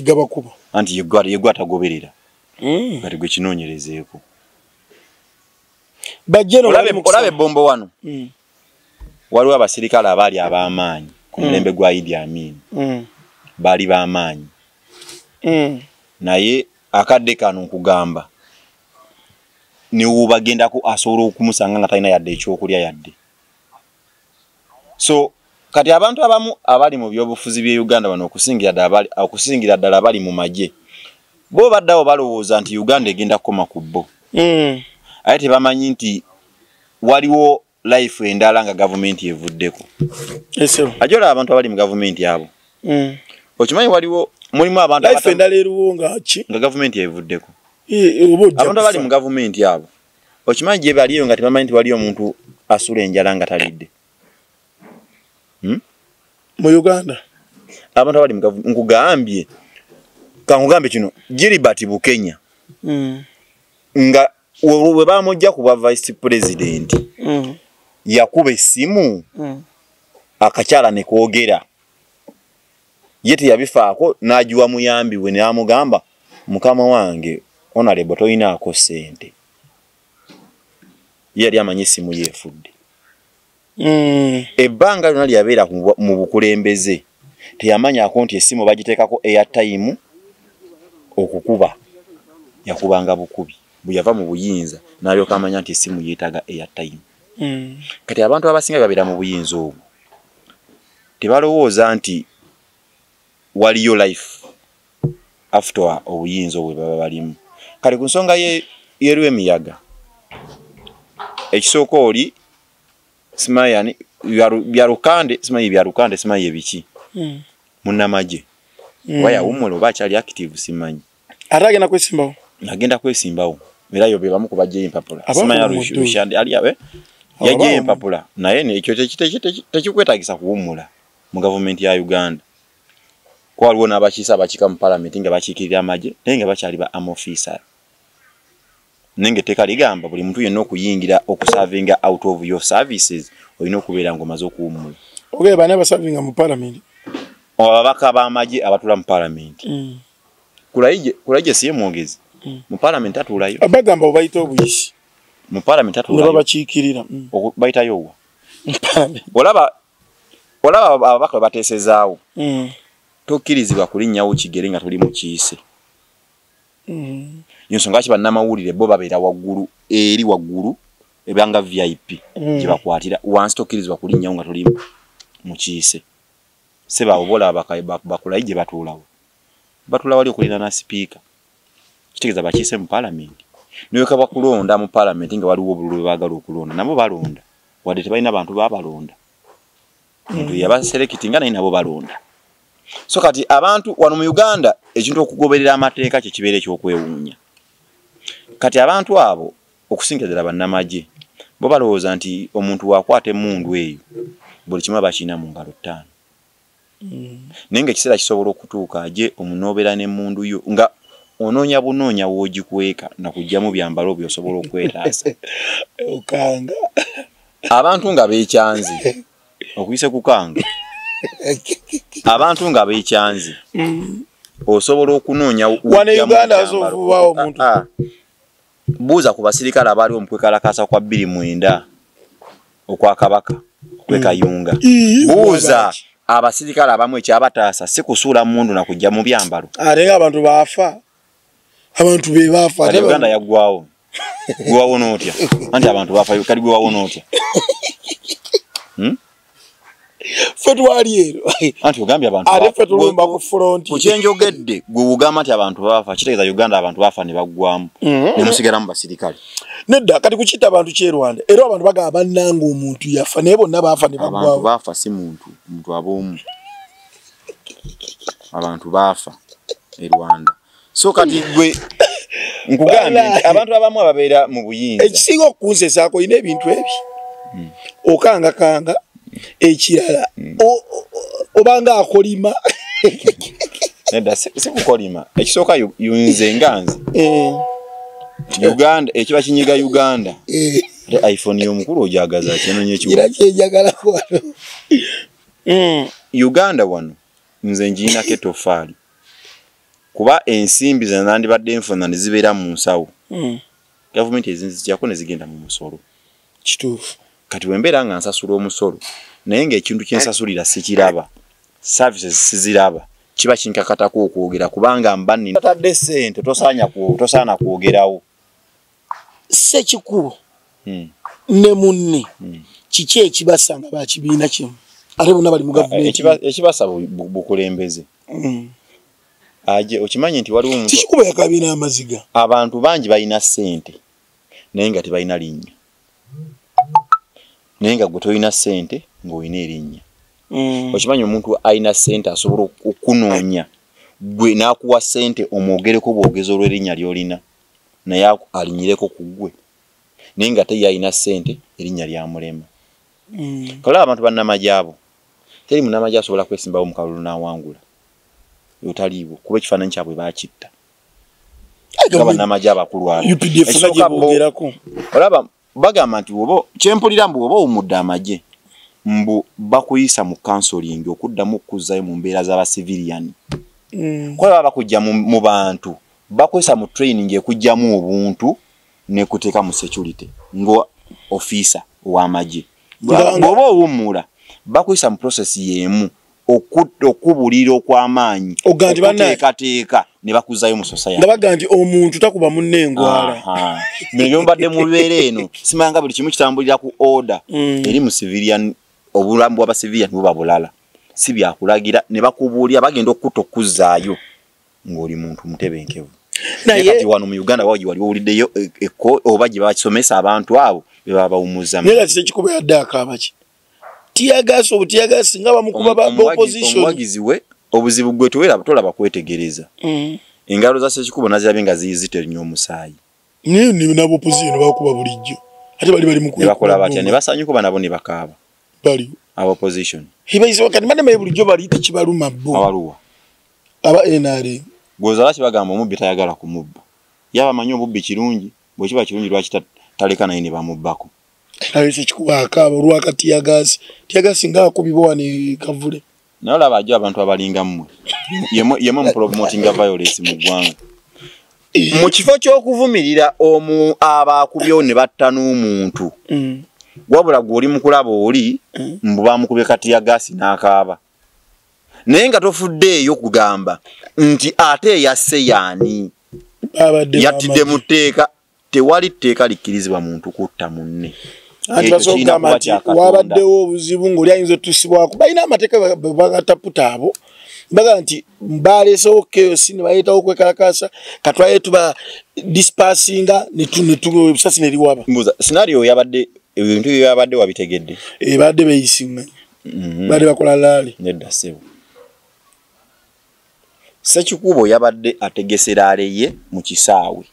anti yegwa tagoberera kati gwe kinoonyerezeeko olabe bombo wano waliwo abasirikale abaali ab'amaanyi ku mulembe gwa Idi Amin baali b'amaanyi naye akadde kano nkugamba niwo bagendako asobola okumusanga nga talina yadde ekyokulya yadde so kati abantu abamu abali mu byobufuzi bye Uganda bano okusingira ddala abali mu magye bo baddawo balowooza nti Uganda egenda kukoma ku bo ate tebamanyi nti waliwo life endala nga gavumenti evuddeko ajola abantu abali mu gavumenti abo okimanyi waliwo mulimu abantu life endala eruwo nga gavumenti evuddeko abantu abali mu gavumenti abo okimanyi gye baliyo nga tebamanyi nti waliyo omuntu asula enjala nga talidde mu Uganda abantu abali mu gavumenti nkugambye kankugambe kino Gilbert Bukenya nga we bamujja kuba vice president yakuba essimu akakyala ne koogera ye teyabifaako n'ajuwa muyambi we ne amugamba mukama wange honorable toyinaako ssente ye yali amanyi essimu yeefudde ebbanga lyonna lyabeera mu bukulembeze teyamanyako nti essimu bagiteekako airtime okukuba yakubanga bukubi bwe yava mu buyinza n'alyoka amanya nti essimu yeetaaga airtime kati abantu abasinga babeera mu buyinza obwo tebalowooza nti waliyo life after obuyinza obwe baba balimu kati ku nsonga y'emiyaga ekisooka oli simayani byarukande simayi ebiki munnamagye oba yawummula oba akyali active simanyi ate agenda kwesimbawo agenda kwesimbawo era yo be bamu kubajja empapula simanyi Rushandi ali abe yajja empapula naye ekyo tekikwetagisa kuwummula mu gavumenti ya Uganda ko waliwo n'abakiisa abakika mu parliament nga bakiikirira amagye naye nga bakyali ba arm officer nenge teka ligamba buli muntu yenna okuyingira okuservinga out of your services olina okubeera ng'omaze okuwummula oge bana baservinga mu parliament ababaka b'amagye abatula mu parliament kulaije siye mwogezi mu parliament atulayo abagamba obayita obuyisi mu parliament atulayo ne babakiikirira bayitayo wa olaba ababaka bateesezaawo tokkirizibwa kulinnyawo kigere nga tuli mu kiise ensonga ki bannamawulire bo babeera waggulu eri waggulu ebanga VIP gye bakwatira wansi tokkirizibwa kulinnyawo nga tuli mu kiise seba obola bakulayi gye batuulawo batula wali okulina na sipiika kitegeeza bakiise mu paalamenti niwe kaba kulonda mu paalamenti nga waliwo obululu baagala okulonda nabo balonda wadde tebalina bantu babalonda omuntu yabaserekitinga naye nabo balonda so kati abantu wano mu Uganda ekintu okugoberera amateeka kye kibeera ekyokwewuunya kati abantu abo okusingira bannamagye bo balowooza nti omuntu wakwata emmundu eyo buli kimu abakina mu ngalo ttaano naye nga ekiseera kisobola okutuuka aje omunoobera n'emmundu yo nga onoonya bunoonya woogikweka nakugyamu byambalo byosobola okwetaasa okanga abantu nga beekyanzi okuyise kukanga abantu nga beekyanzi osobola okunoonya wano Uganda asovubawo omuntu buuza ku basirikale abaaliwo mu kwekalakaasa kwa 2009 okwa Kabaka kwekayunga buuza abasirikale abamu ekyabataasa si kusuula mundu na kujja mu byambalo ate nga abantu baafa abantu be baafa ate Uganda yaggwawo gwawo n'otya anti abantu baafa kali gwawo n'otya fetwali ero anti ogambye abantu ate fetulumba ku front kucyenjogedde gwe ugamba nti abantu baafa kitegeeza Uganda abantu baafa ne baggwamu ne musigalamu basirikale nedda kati kukitta abantu kyerwanda era abantu bagamba bannanga omuntu yafa naye bonna baafa ne baggwawo abantu baafa si muntu ab'omu abantu baafa e Rwanda so kati gwe nkugambye nti abantu abamu ababeera mu buyinza ekisinga okunsesaako ina ebintu ebi okangakanga ekirala obanga akolima nedda si kukolima ekisooka yunze nganzi Uganda ekiba kinyiga Uganda ate iPhone y'omukulu ojagaza kyenonye ekiwa kyejagala kwano Uganda wano nze njina ketofaali kuba ensimbi zanandibadde enfuna ne zibeera mu nsawo gavumenti ezinzijjako ne zigenda mu musolo kituufu kati wembeera nga nsasula omusolo naye ng'ekintu kyensasulira sikiraba services siziraba kiba kinkakatako okwogera kubanga mbanni tatadde ssente tosaana kwogerawo sekikubo ne munne kiki ekibasanga bakibiina kimu ate bonna bali mu gavumenti ekibasaba bukulembeze aje okimanyi nti waliwo omuntu kikubo yakabiina amaziga abantu bangi balina ssente naye nga tebalina linnya naye nga gwe tolina ssente ng'olina erinnya okimanyi omuntu alina ssente asobola okunoonya gwe n'akuwa ssente omwogereko bwogezi olw'erinnya ly'olina naye alinyireko ku ggwe naye nga te yalina ssente erinnya lyamulema kale abantu bannamagye abo teri munnamagye asobola kwesimbawo mu kalulu n'awangula yotaliiwo kuba ekifaananyi kyabwe baakitta nga bannamagye abakulu abo olaba bagamba nti kyempulira mbu oba owummudde amagye mbu bakuyisa mu counseling okuddamu okuzzayo mu mbeera z'abasiviliani kuba baba bakujja mu bantu bakuyisa mu training ekujjamu obuntu nekuteeka mu security ngo officer w'amagye bw'oba owummula bakuyisa mu process y'emu okubulira okw'amaanyi okuteekateeka ne bakuzzayo mu society nga baga nti omuntu takuba munne engwala bino mbadde mu lubeera eno simanga buli kimu kitambulira ku order eri mu civilian obulamu bw'abasivilian buba bulala si byakulagira ne bakubuulira bagenda okutta okuzzaayo ng'oli muntu mutebenkevu naye kati wano mu Uganda wali owuliddeyo oba gye bakisomesa abantu abo be baba bawumuzza naye kati sekikuba yadde akaabaki tiyagasi obutiyagasi nga bamukuba opposition omuwagizi we obuzibu gwe tolaba kwetegereza engalo za sekikubo nazirabye nga ziyizite nnyo omusaayi ni nabo opposition bakuba bulijjo ate bali mu bakola batya ne basanyukuba nabo ne bakaaba bali aba opposition hibayizo kati mane bulijjo bali tekibaluma bo abaluwa aba NRA gozala kibagamba omubbi tayagala kumubba yaba manyo obubbi kirungi bwe kiba kirungi lwaki taleka naye ne bamubbako naye sekikuba akaaba olwakati tiyagasi nga akubibwa ne kavule naye olaba ajja abantu abalinga mmwe yemu mu promotinga violence mu ggwanga mu kifo ky'okuvumirira abakubyewo ne batta n'omuntu wabula gwoli mukulaba oli mbuba mukube kati ya gasi n'akaaba naye nga tofuddeeyo kugamba nti ate yasse yaani yattidde mu tteeka tewali tteeka likkirizibwa muntu kutta munne anti basogamba nti wabaddewo obuzibu ng'oli ayinza otusibwako balina amateeka bagataputa abo baga nti mbaleesewo chaos ne baleetawo kwekalakasa katwaye tuba dispersinga ebisasi ne liwaba mbuuza scenario yabadde ebintu byabadde wabitegedde badde beyisinga badde bakola laali nedda ssebo Ssekikubo yabadde ategesera aleye mu kisaawe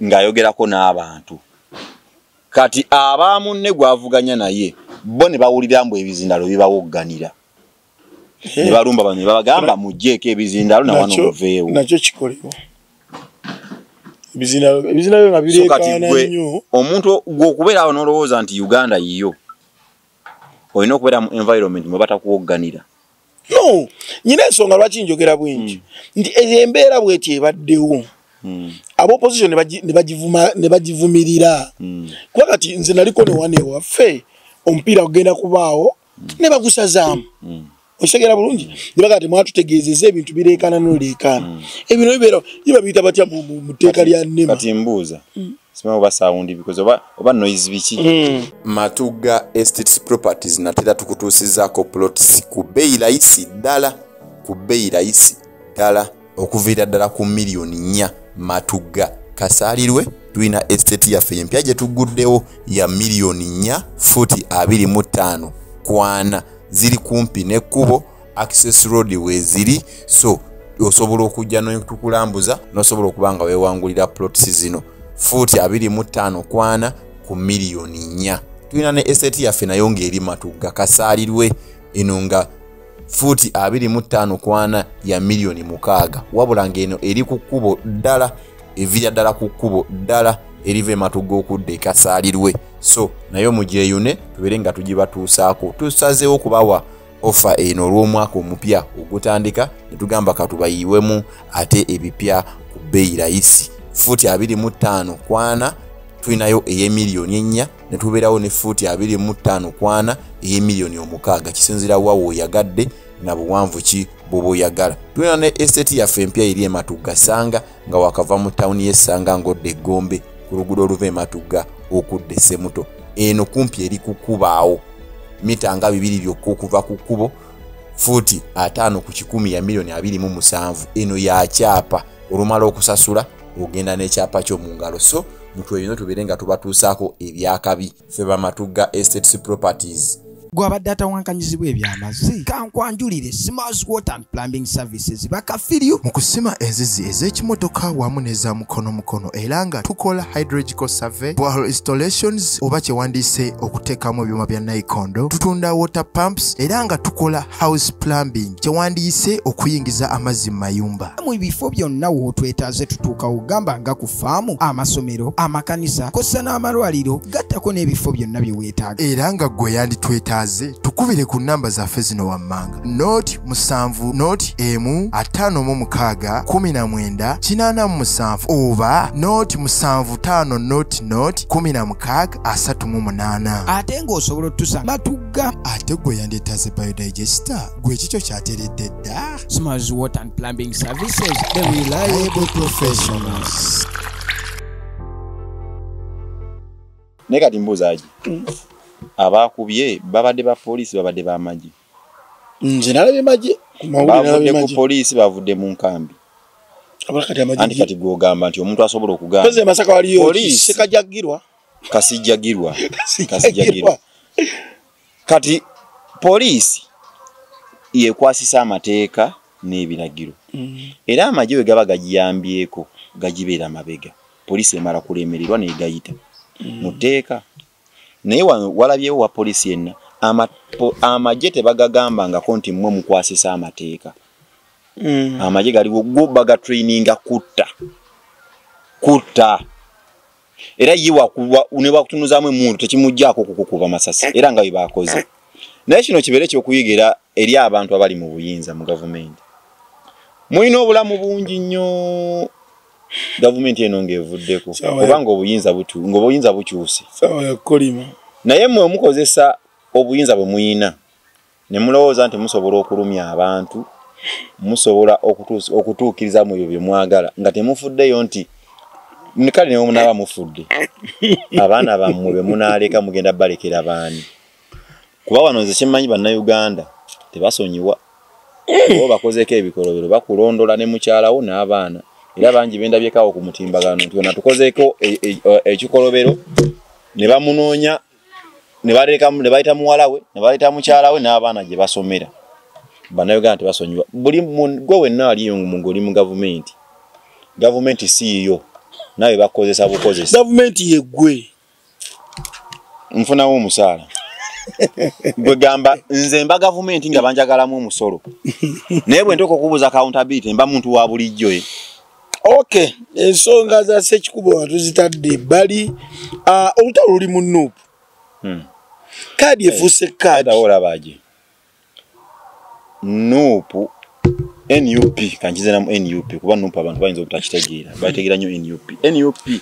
ng'ayogerako n'abantu kati abaamu ne gwavuganya naye bo ne bawulira mbu ebizindalo bibawogganira ne balumba bano ne babagamba mugjeeko ebizindalo na wano muveewo nakyo kikolebwa ebizindalo nga bireekaana nnyo omuntu gw'okubeera awo n'olowooza nti Uganda yiyo olina okubeera mu environment mwe batakuwogganira no nyina ensonga lwaki njogera bwingi nti embeera bw'eti ebaddewo ab'opposition ne bagivumirira kuba kati nze naliko ne wane waffe omupiira kugenda kubaawo ne bagusazaamu okitegera bulungi ne baga ti mwatutegeezeza ebintu bireekaana n'oleekaana ebino bibeera iba biyita batya mu tteeka lya nnema kati mbuuza simanyi oba sound because oba noise biki Matuga Estates Properties natera tukutuusizaako plots ku bbeeyi layisi ddala okuviira ddala ku miliyoni 4 Matuga kasaalirwe tulina estate yaffe empya gye tuguddewo ya miliyoni 4 futi 25 kwana ziri kumpi n'ekkubo access road weziri so osobola okujja n'okukulambuza n'osobola okuba nga weewangulira plots zino futi 25 kwana ku miliyoni 4 tulina ne estate yaffe nayo ng'eri Matuga kasaalirwe eno nga futi 25 kwana ya miliyoni 6 wabula ng'eno eri ku kkubo ddala evira ddala ku kkubo ddala erive Matuga okudde kasaalirwe so nayo mugyeyune tubeere nga tugibatuusaako tusazeewo okubawa ofa eno olw'omwaka omupya ogutandika ne tugamba katubayiwemu ate ebipya ku bbeeyi layisi futi 25 kwana tulinayo ey'emiliyoni 4 ne tubeerawo ne futi 25 kwana ey'emiliyoni 6 kisinziira wa w'oyagadde na buwanvu ki bw'oba oyagala tulina ne estate yaffe empya eri e Matuga Sanga nga wakava mu tawuni y'Essanga ng'odda Egombe ku luguudo oluva e Matuga okudda e Ssemuto eno kumpi eri ku kkubaawo mita nga 2 byokka okuva ku kkubo futi 5 ku 100 ya miliyoni 27 eno ya kyapa olumala okusasula ogenda n'ekyapa kyo mu ngalo so mutwe bino tubeere nga tubatuusaako ebyakabi ffe ba Matuga Estates Properties gwabadde atawankanyizibwa ebyamazi kankwanjulire Smiles Water and Plumbing Services bakafiriyo mu kusima enzizi ez'ekimotoka wamu n'eza mukono era nga tukola hydrological survey borehole installations oba kyewandiise okuteekamu ebyuma bya nayikondo tutunda water pumps era nga tukola house plumbing kyewandiise okuyingiza amazzi mu mayumba mu bifo byonna wootwetaaze tutuuka ugamba nga ku faamu amasomero amakanisa kossa n'amalwaliro gattako n'ebifo byonna bye weetaaga era nga gwe yanditwetaaze tukubire ku namba zaffe zino wammanga noti 7 noti 1 5 19 oba noti 75 noti 16 ate ng'osobola otusa Matuga ate gwe yandeetaaze biodigester gwe kikyo kyateredde dda Smiles Water and Plumbing Services the reliable professionals ne kati mbuuzaaji abakubye babadde ba poliisi babadde ba magi nze nalabye magi bavudde ku poliisi bavudde mu nkambi anti kati gwogamba nti omuntu asobola okugamba Peze Masaka waliyo sekajagirwa kasijagirwa kati poliisi yekwasisa amateeka n'ebiragiro era amagye we gaba gagiyambyeko gagibeera mabega poliisi emala kulemererwa n'egayita mu tteeka naye walabyewo wa poliisi yenna amagye tebagagambangako nti mmwe mukwasisa amateeka amagye galiwo go baga traininga kutta era ne bakutunuzaamu emundu tekimugjaako kukukuba masasi era nga webakoze naye kino kibeere kyokuyigira eri abantu abali mu buyinza mu gavumenti mulina obulamu bungi nnyo Government eno ngevuddeko kubanga obuyinza bukyuse. Sawa yakolima. Naye mwe mukozesa obuyinza bwe muyina ne mulowooza nti musobola okulumya abantu, musobola okutuukiriza mu byo bye mwagala nga temufuddeyo nti kale ne munaba mufudde. Abaana bammwe be munaaleka mugenda balekera baani. Kuba wano nze kimanyi bannayuganda tebasonyiwa. Bo bakozeko ebikolobero bakulondola ne mukyalawo n'abaana. Era bangi bendabyekawo ku mutimbagano nti ona tukozeeko ekikolobero ne bamunoonya ne bayita muwala we ne bayita mukyala we n'abaana gye basomera. Bannayuganda tebasonyiwa. Buli gwe wenna aliyo mugoli mu gavumenti. Gavumenti si yo. Nawe bakozesa bukozesa. Gavumenti yeggwe. Nfunawo omusaala. Gwe gamba nze mba gavumenti nga banjagalamu omusolo. Naye bwe ntoko kubuza accountability mba muntu wa bulijjo ye. Okay, ensonga za sekikubo watuzitadde bali olutalo luli mu Nuupu. Kadi efuuse kadi. Olabaje. Nuupu NUP kanjize namu NUP kuba Nuupu abantu bayinza obutakitegeera. Bategeera nnyo NUP. NUP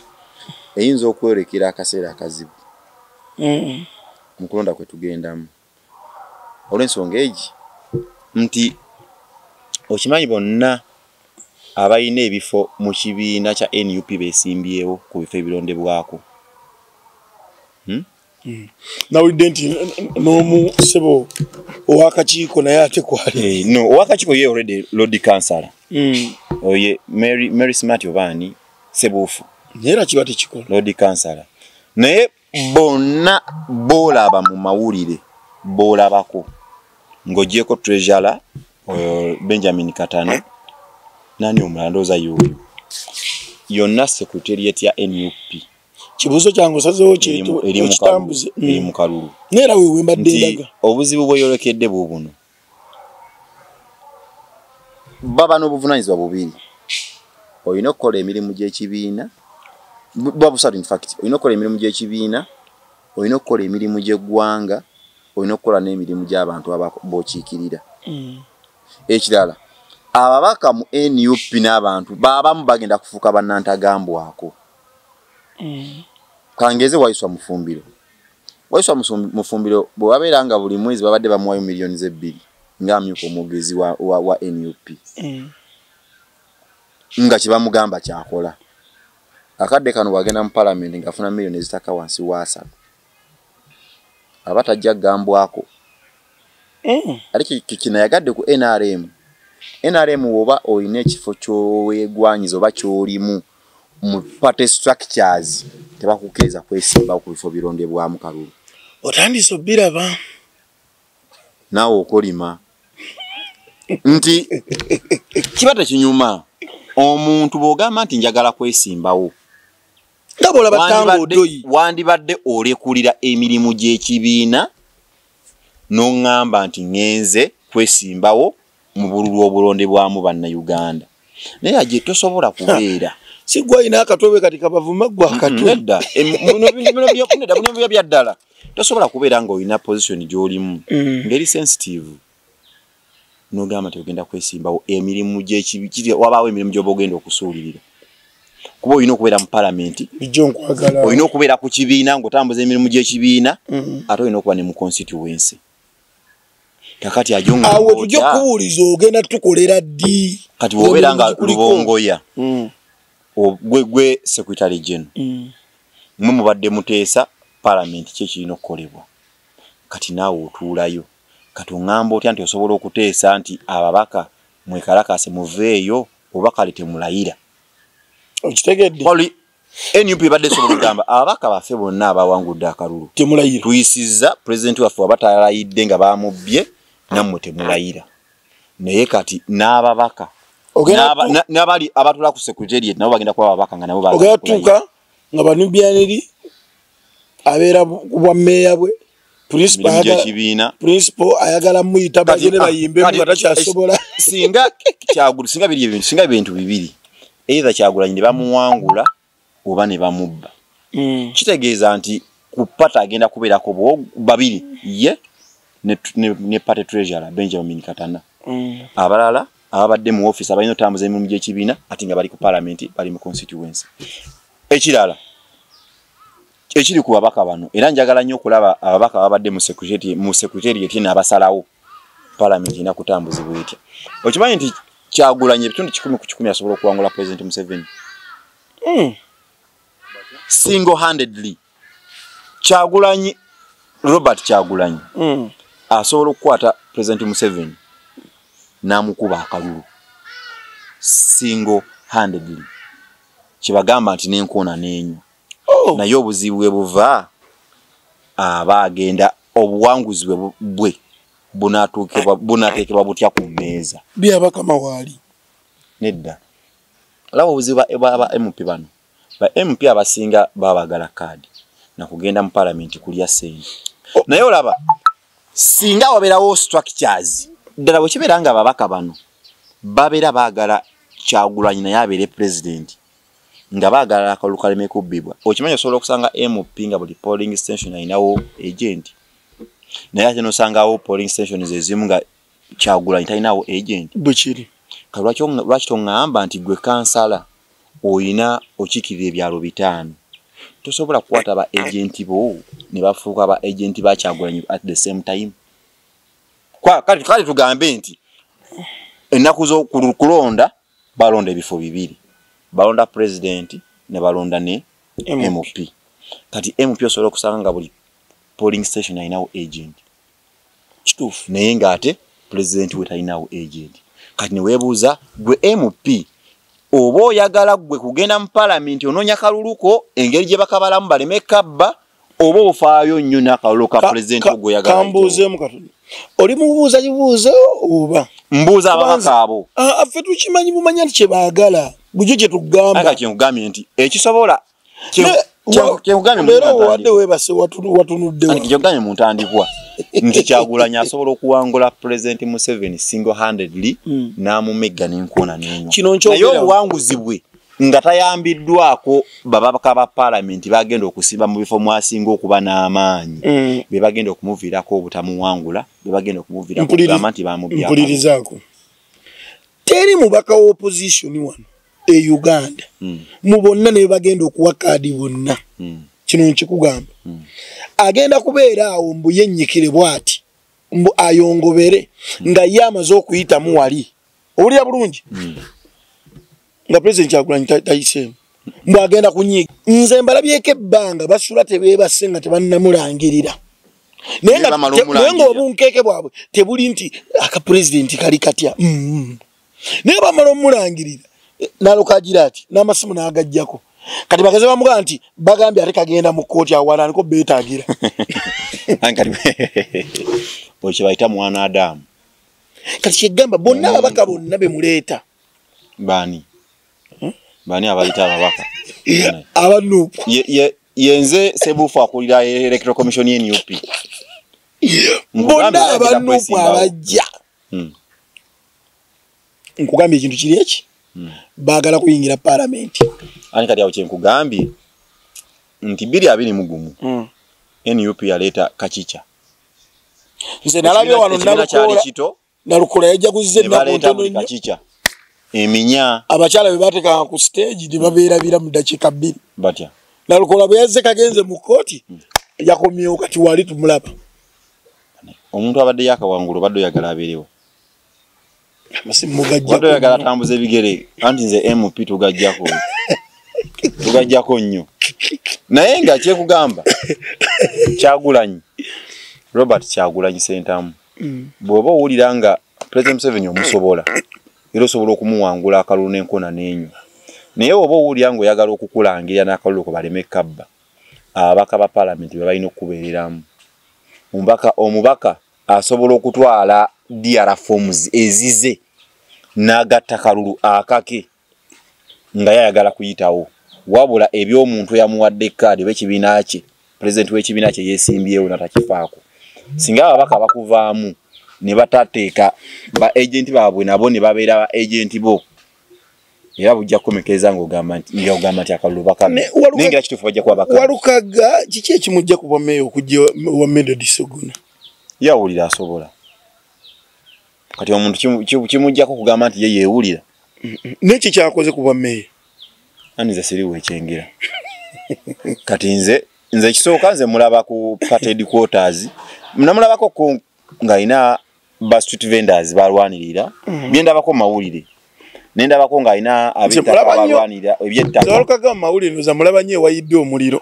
eyinza okwerekera akaseera akazibu. Mukulonda kwe tugendamu. Olw'ensonga egi nti okimanyi bonna abayina ebifo mu kibiina kya NUP beesimbyewo ku bifo ebirondebwako. Nawulidde nti n'omu sebo ow'akakiiko naye ate kwali. No, ow'akakiiko ye already Lord Councillor. Oye Mary Smart obaani sebuufu. Naye era kiba tekikola. Lord Councillor. Naye bonna boolaba mu mawulire boolabako ng'ogyeko Treasurer Benjamin Katana nani omulala ndowooza y'oyo yonna secretariat ya NUP. Kibuuzo kyange osazeewo kyetu ekitambuze eri mu kalulu. Neera wewe mbadde ndaga. Obuzibu bweyolekedde buubuno baba n'obuvunaanyizibwa bubiri. Olina okukola emirimu gy'ekibiina babusatu in fact. Olina okukola emirimu gy'ekibiina, olina okukola emirimu gy'eggwanga, olina okukola n'emirimu gy'abantu b'okiikirira. Ekirala ababaka mu NUP n'abantu babamu bagenda kufuuka bannantagambwako. Kangeze Waiswa Mufumbiro. Waiswa Mufumbiro bwe wabeera nga buli mwezi babadde bamuwayo miliyoni 2 ng'amyuka omwogezi wa NUP. Nga kibamugamba kyakola. Akadde kano wagenda mu parliament ngafuna miliyoni ezitaka wansi wa 3. Abatajja gambwako. Ali kina yagadde ku NRM. NRM woba oyina ekifo ky'owegwanyiza oba ky'olimu mu party structures tebakukkiriza kwesimbawo ku bifo birondebwamu kalulu. Otandise obiraba. Naawe okolima. Nti kiba tekinyuma. Omuntu bw'ogamba nti njagala kwesimbawo. Ndabola batango doyi. Wandibadde olekulira emirimu gy'ekibiina n'oŋŋamba nti ngenze kwesimbawo mu bululu obulondebwamu bannayuganda. Naye aje tosobola kubeera. Sigwa ina akatobe kati kabavuma gwa akatobe. Nedda. Muno byaddala. Tosobola kubeera nga olina position gy'olimu. Ngeri sensitive. N'ogamba nti ogenda kwesimbawo emirimu gy'ekibiina wabaawo emirimu gy'oba ogenda okusuulirira. Kuba olina okubeera mu parliament. Bijjo nkwagala. Olina okubeera ku kibiina ng'otambuza emirimu gy'ekibiina. Ate olina okuba ne mu constituency. Kakati ajonga. Awe tujja kuwuliza ogenda tukolera ddi. Kati wobeera nga Lubongoya. Gwe secretary general. Mwe mubadde muteesa parliament kye kirina okukolebwa. Kati naawe otuulayo. Kati oŋŋamba otya nti osobola okuteesa nti ababaka mwekalakase muveeyo oba kale temulayira. Okitegedde. Oli NUP badde sobola kugamba ababaka baffe bonna abawangudde akalulu. Temulayira. Tuyisizza president waffe abatalayidde nga bamubbye nammwe temulayira. Naye kati n'ababaka n'abali abatula ku secretariat nabo bagenda kuba ababaka nga nabo baagala. Ogatuuka nga banubyaneri abeera bwa meeya bwe principal ayagala muyita bagende bayimbe nga takyasobola. Singa biri ebintu singa ebintu bibiri. Either Kyagulanyi ne bamuwangula oba ne bamubba. Kitegeeza nti ku pata agenda kubeerako babiri ye ne party treasurer Benjamin Katana. Abalala ababadde mu office abalina otambuza emirimu gy'ekibiina ati nga bali ku parliament bali mu constituency. Ekirala ekiri ku babaka bano era njagala nnyo okulaba ababaka ababadde mu secretariat n'abasalawo parliament ina kutambuzibwa etya. Okimanyi nti Kyagulanyi ebitundu 10 ku 10 asobola okuwangula President Museveni. Single-handedly. Kyagulanyi Robert Kyagulanyi asobola okukwata President Museveni n'amukuba akalulu single-handedly. Kibagamba nti n'enkoona n'enyo. Naye obuzibu bwe buva abagenda obuwanguzi bwe bunateekebwa butya ku mmeeza. Byabakama waali. Nedda. Laba obuzibu aba MP bano. Ba MP abasinga babagala kaadi na kugenda mu parliament kulya sente. Naye olaba singa wabeerawo structures ddala bwe kibeera nga ababaka bano babeera baagala Kyagulanyi naye abeere president nga baagala akalulu kaleme kubbibwa. Okimanyi osobola okusanga MP nga buli polling station ayinawo agent. Naye ate nosangawo polling stations ezimu nga Kyagulanyi talinawo agent. Bwekiri. Lwaki toŋŋamba nti gwe kansala oyina okikirira ebyalo 5 tosobola kukwata aba agenti bo ne bafuuka aba agenti ba Kyagulanyi at the same time. Kale tugambe nti ennaku z'okulonda balonda ebifo 2 balonda president ne balonda ne MP. Kati MP osobola okusanga nga buli polling station ayinawo agent. Kituufu naye ng'ate president we talinawo agent. Kati ne weebuuza gwe MP oba oyagala gwe kugenda mu parliament onoonya kaluluko engeri gye bakabalamu baleme kabba oba ofaayo nnyo n'akalulu ka president ogwo oyagala. Kambuuzeemu katono. Oli mubuuza kibuuzo oba? Mbuuza ababaka abo. Ffe tukimanyi bumanya nti kye baagala. Bujjo kye tugamba. Aka kyengambye nti ekisobola leero wadde weebase watunuddewa. Kyengambye mu ntandikwa nti Kyagulanyi asobola okuwangula President Museveni single-handedly n'amumegga n'enkoona n'enyo. Naye obuwanguzi bwe nga tayambiddwako babaka ba parliament bagenda okusiba mu bifo mwasinga okuba n'amaanyi be bagenda okumuviirako obutamuwangula be bagenda okumuviirako okugamba nti bamubyako. Mpulirizaako teri mubaka wa opposition wano e Uganda mu bonna ne bagenda okuwa kaadi bonna kino nkikugamba agenda kubeera awo mbu yennyikire bwati mbu ayongobere nga ye amaze okuyitamu wali owulira bulungi nga President Kyagulanyi tayiseemu mbu agenda kunyiga. Nze mbalabyeko ebbanga basula tebeebase nga tebannamulangirira naye nga obunkeeke bwabwe tebuli nti aka president kali katya naye bamala omulangirira n'alokagira ati n'amasimu n'agajjako kati bakaze bamugamba nti bagambye ate kagenda mu kkooti awalaniko beetaagira. Okyo bayita mwana Adamu. Kati kyegamba bonna ababaka bonna be muleeta. Bani abayita ababaka? Abanuupu. Yenze Sebufu akulira Electoral Commission y'NUP. Bonna abanuupu abajja. Nkugambye ekintu kiri eki? Baagala kuyingira parliament. Ani kati awo kyenkugambye nti 2021 NUP yaleeta Kachicha. Nze nalabye wano Nalukola yajaguze nnaku Kachicha. Eminya abakyala be bateeka ku stage ne babeerabira mu dakiika 2. Batya. Nalukola bwe yazze kagenze mu kkooti yakomyewo kati wali tumulaba. Omuntu abadde yakawangulu badde oyagala abeerewo. Wadde oyagala atambuza ebigere anti nze MP tugajjako nnyo. Naye nga kyekugamba Kyagulanyi Robert Kyagulanyi Sentamu bw'oba owulira nga President Museveni omusobola era osobola okumuwangula akalulu n'enkoona n'enyo naye oba owulira nga oyagala okukulangirira n'akalulu ko baleme kabba ababaka ba parliament be balina okubeereramu omubaka asobola okutwala DR forms ezize n'agatta kalulu akake nga yayagala kuyitawo wabula eby'omuntu yamuwadde kaadi w'ekibiina kye president w'ekibiina kye yeesimbyewo natakifaako singa ababaka bakuvaamu ne batateeka ba agenti baabwe nabo ne babeera ba agenti bo era bujja kukomekeza ng'ogamba nti akalulu bakabe nengira kituufu bajja kuba bakabe. Walukaga kiki ekimujja kuba meeyo okujja wa Medodi Soguna? Yawulira asobola kati omuntu kimujjako kugamba nti ye yeewulira n'eki kyakoze ku bwammeeya anize siriwe ekyengera kati nze kisooka nze mulaba ku parted quarters namulabako nga ina ba street vendors balwanirira byendabako mawulire nendabako nga ina abalwanirira ebyettaka zalokaga mawulire nza mulaba nnyo ewayidde omuliro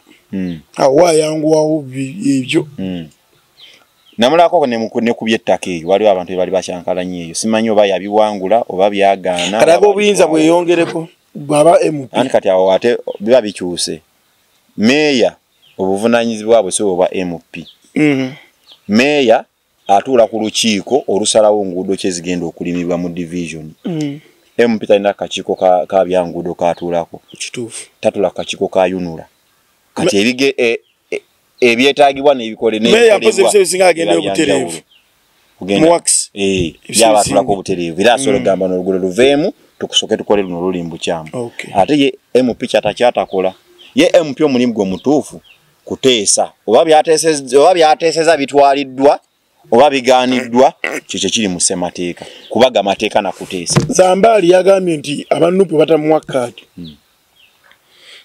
awo ayanguwawo ebyo namulabako ne ku byettaka eyo waliwo abantu bali bakyankalanye eyo simanyi oba yabiwangula oba byagaana kalaga obuyinza bweyongereko bwaba MP ani kati awo ate biba bikyuse meya obuvunanyizibwa bwe so oba MP meya atuula ku lukiiko olusalawo nguudo kyezigenda okulimibwa mu division MP talina kakiiko ka byanguudo katuulako kituufu tatula kakiiko ka yunula kati ebige ebyetaagibwa n'ebikole meya akoze ebisinga agenda obutereevu muwax byabatulako obutereevu era asobola okugamba n'olugero luveemu tukusoke tukole luno lulimbu kyamu ate ye MP kyatakola ye MP omulimu gwe mutuufu kuteesa oba byateeseza bitwaliddwa oba bigaaniddwa kikyo kiri mu ssemateeka kubaga amateeka nakuteesa Zambaali yagambye nti abanupu batamuwa kaadi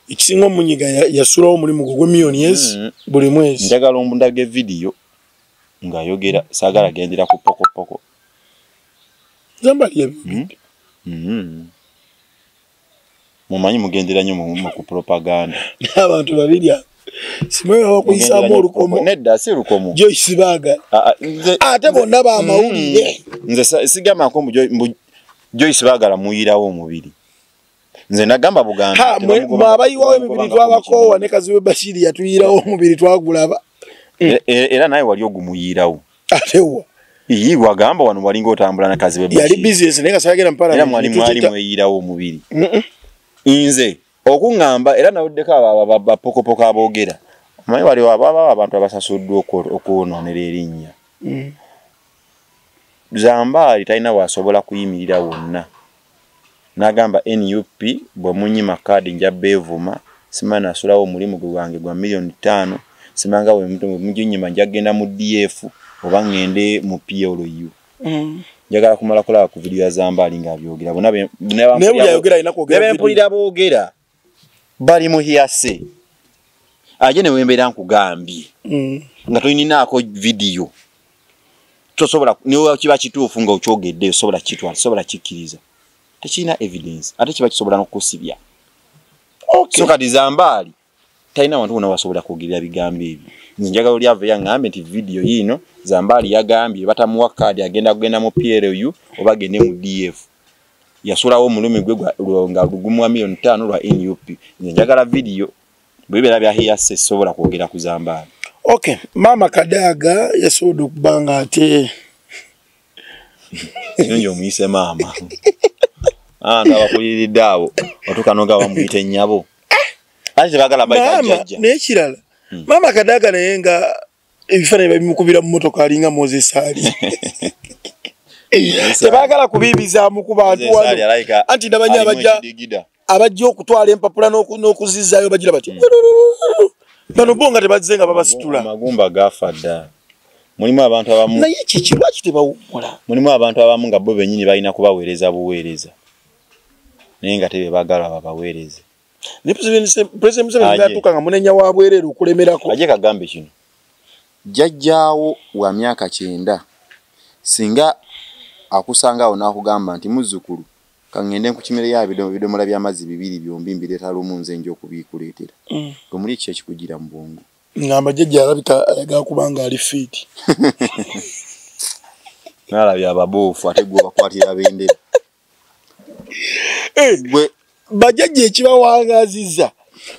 ekisinga omunyiga yasulawo omulimu gwe millions buli mwezi njagala ombundage video ng'ayogera saagala gendera ku pokopoko Zambaali yabigidde mumanyi mugendera nnyo mu ku propaganda abantu babiri simwe bakuyisaamu olukomo nedda si lukomo Joyce baagala ate bonna bamawulire nze sigamba nko Joyce baagala muyirawo omubiri nze nagamba Buganda abayiwawo emibiri twabakoowa ne Kazibe Bashiri yatuyirawo omubiri twagulaba era naye wali ogumuyirawo atewa iyi wagamba wano walinga otambula na Kazibe Bashiri yali business naye kasagera mpala era mwali mweyirawo omubiri nze okungamba era nawuddeko abo bapokopoko aboogera omanyi waliwo abantu abasasuddwa okwonoonera erinnya Zambaali talina wasobola kuyimirira wonna n'agamba NUP bwe munyima kaadi nja beevuma simanyi nasulawo omulimu gwange gwa $5,000,000 simanga we munyima nja genda mu DF oba ngende mu PLU njagala kumala kulaba ku video ya Zambaali ng'abyogera bempulira boogera bali mu hiyase aje ne wembeera nkugambye nga toyininaako video tosobola niwe kiba kituufu nga okyogedde osobola kitwala sobola kikkiriza tekirina evidence ate kiba kisobola n'okusibya so kati Zambaali talina wantu wonna wasobola kwogerera bigambo ebyo nze njagala oli ave yaŋŋambe nti video yiino Zambaali yagambye batamuwa kaadi agenda kugenda mu PLU oba agende mu DF yasulawo omulumi gwe nga lugumuwa $5,000,000 lwa NUP nze njagala video bwebibeera bya hiyase sobola kwogera ku Zambaali Mama Kadaga yasobodde okubanga ate kirungi omuyise maama abakuliridde abo otukanoga bamuyite nnyabo ate tebagala bayita jjajja naye kirala Mama Kadaga naye nga ebifaananyi babimukubira mu motoka alinga Moses Ali tebagala kubibizaamu ku bantu wano anti nabanyi abajja okutwala empapula n'okuzizaayo bagira bati bano bonga tebazze nga babasitula amagumba gafa dda mulimu abantu abamu naye kiki lwaki tebawukola mulimu abantu abamu nga bo bennyini balina kubaweereza buweereza naye nga tebe bagala babaweereze ne President Museveni yatuuka nga munenya wa bwereere okulemerako aje kagambe kino jjajjaawo wa myaka 9 singa akusangaawo n'akugamba nti muzzukulu kangende nkukimere ya bidomola by'amazzi 2 byombi mbireeta lumu nze nja okubikuleetera gomuli ekyo ekikugira mu bwongo ngamba jjajja alabika ayagala kubanga ali fiiti nalabya ababoofu ate gwe bakwatira bendera gwe bajjajja ekibawangaazizza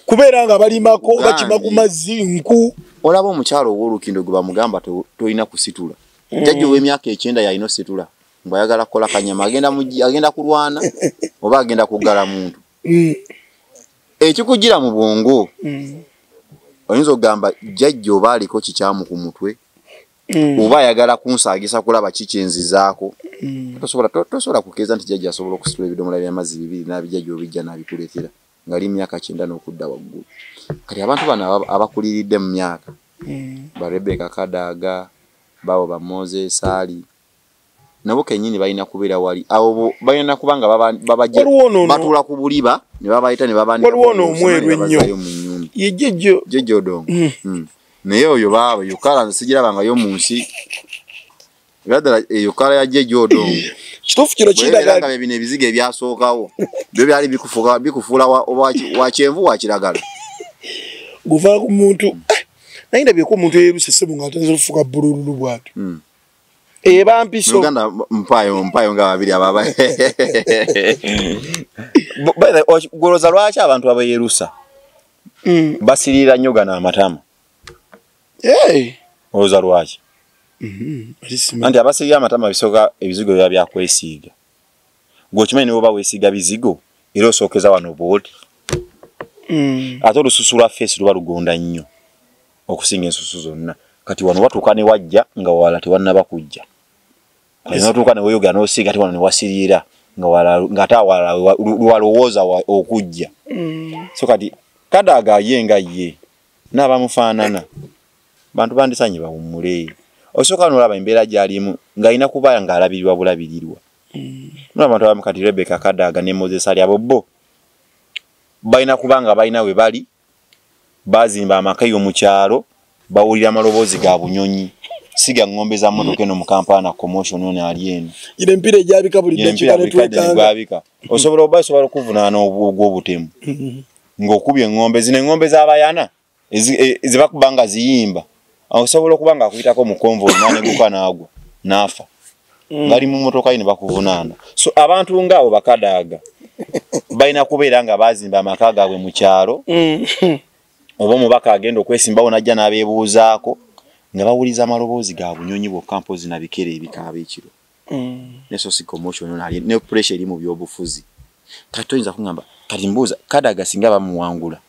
kubeera nga balimako bakima ku mazzi nku olaba omukyalo ow'olukindo gwe bamugamba tolina kusitula jjajja ow'emyaka 9 yalina ositula mbwayagala kukola kanyama agenda kulwana oba agenda kuggala muntu ekikugira mu bwongo oyinza okugamba jjajja oba aliko kikyamu ku mutwe oba ayagala kunsaagisa kulaba kikyenzizaako tosobola kukeeza nti jjajja asobola okusitula ebidomola by'amazzi 2 n'abijjajja obijja n'abikuleetera ng'ali myaka 9 n'okudda waggulu kati abantu bano abakuliridde mu myaka ba Rebecca Kadaga bawo ba Moses Ali nabo kenyini balina kubeera wali abo balina kubanga babaje batula ku buliba ne babayita ne babandika waliwo n'omweru ennyo ye jejjo dongo naye oyo baba yokala nsigira banga yo munsi yadala yokala ya jejjo dongo kitufu kino kiragala nga bino ebiziga ebyasookawo byo byali bikufuula wa kyenvu wa kiragala guva ku muntu naye ndabye ko omuntu yeruse sebo nga atanze kufuka bululu bwatu bampiso Uganda mpayo nga babiri ababa bale goloza lwaki abantu abayerusa basirira nyoga na amatama oza lwaki anti abasirira amatama bisoka ebizigo bya kwesiga gwokimanyi ne oba wesiga bizigo era osokeza wano bodi ate olususu lwa face luba lugonda nnyo okusinga ensusu zonna kati wano watuuka ne wajja nga wala tewannaba kujja watuuka ne weyoga n'osiga ate wano ne wasirira nga ate awala lwalowooza okujja so kati Kadaga yenga ye n'abamufaanana bantu bandisanye bawummule osooka n'olaba embeera gy'alimu ng'alina kuba ng'alabirirwa bulabirirwa n'abantu abamu kati Rebecca Kadaga ne Moses Ali abo bo balina kubanga balina we bali bazimba amakayo mu kyalo bawulira amaloboozi ga bunyonyi siga ngombe za motoka eno mu Kampala commotion ono ali eno ile mpira ejabika buli dakika netwekanga osobola obasobola okuvunaana obutemu ng'okubye ngombe zine ngombe z'abayana ezibakubanga ziyimba osobola okubanga akuyitako mu convoy nane guka naagwa nafa ngali mu motoka ine bakuvunaana so abantu ngabo Bakadaga balina kubeera nga bazimba amaka gaabwe mu kyalo oba omubaka agenda okwesimbawo najja n'abeebuuzaako nga bawuliza amaloboozi ga bunyonyi bwokka mpozi na bikere ebikaaba ekiro neso si commotion nali ne pressure eri mu byobufuzi kati toyinza kungamba kati mbuuza Kadaga singa bamuwangula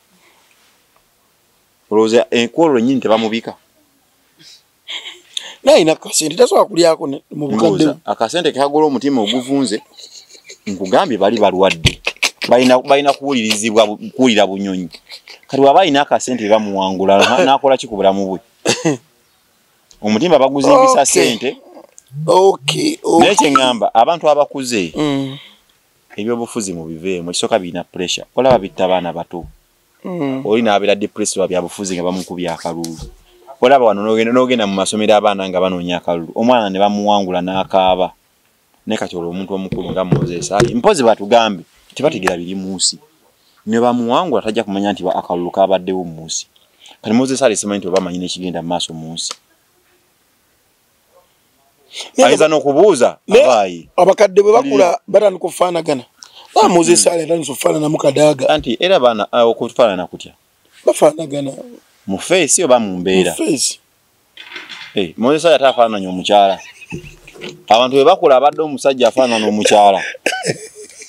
olowooza enkwolo nnyini tebamubika naye nakasente tasobola kulyako mu bukadde akasente kagula omutima oguvunze nkugambye bali balwadde balina kuwulira bunyonyi kati waba alina akasente bamuwangula nakola ki ku bulamu bwe omutimba baguzimbisa sente naye kyeŋŋamba abantu abakuze ebyobufuzi mu biveemu ekisooka birina pressure olaba bitta abaana bato oli n'abeera depressive byabufuzi nga bamukubya akalulu olaba wano n'ogenda mu masomero abaana nga banoonya akalulu omwana ne bamuwangula n'akaaba ne kati olwo omuntu omukulu nga Moses Ali mpozi batugambe tebategera biri mu nsi ne bamuwangula tajja kumanya nti akalulu kabaddewo mu nsi kati Moses Ali simanyi nti oba amanyi n'ekigenda mu maaso mu nsi ayinza n'okubuuza abaayi abakadde bwe bakula batandika okufaanagana Moses Ali atandika okufaanana mu Kadaga anti era abaana okufaanana kutya bafaanagana mu face oba mu mbeera Moses Ali atafaananya omukyala abantu bwe bakula abadde omusajja afaanana omukyala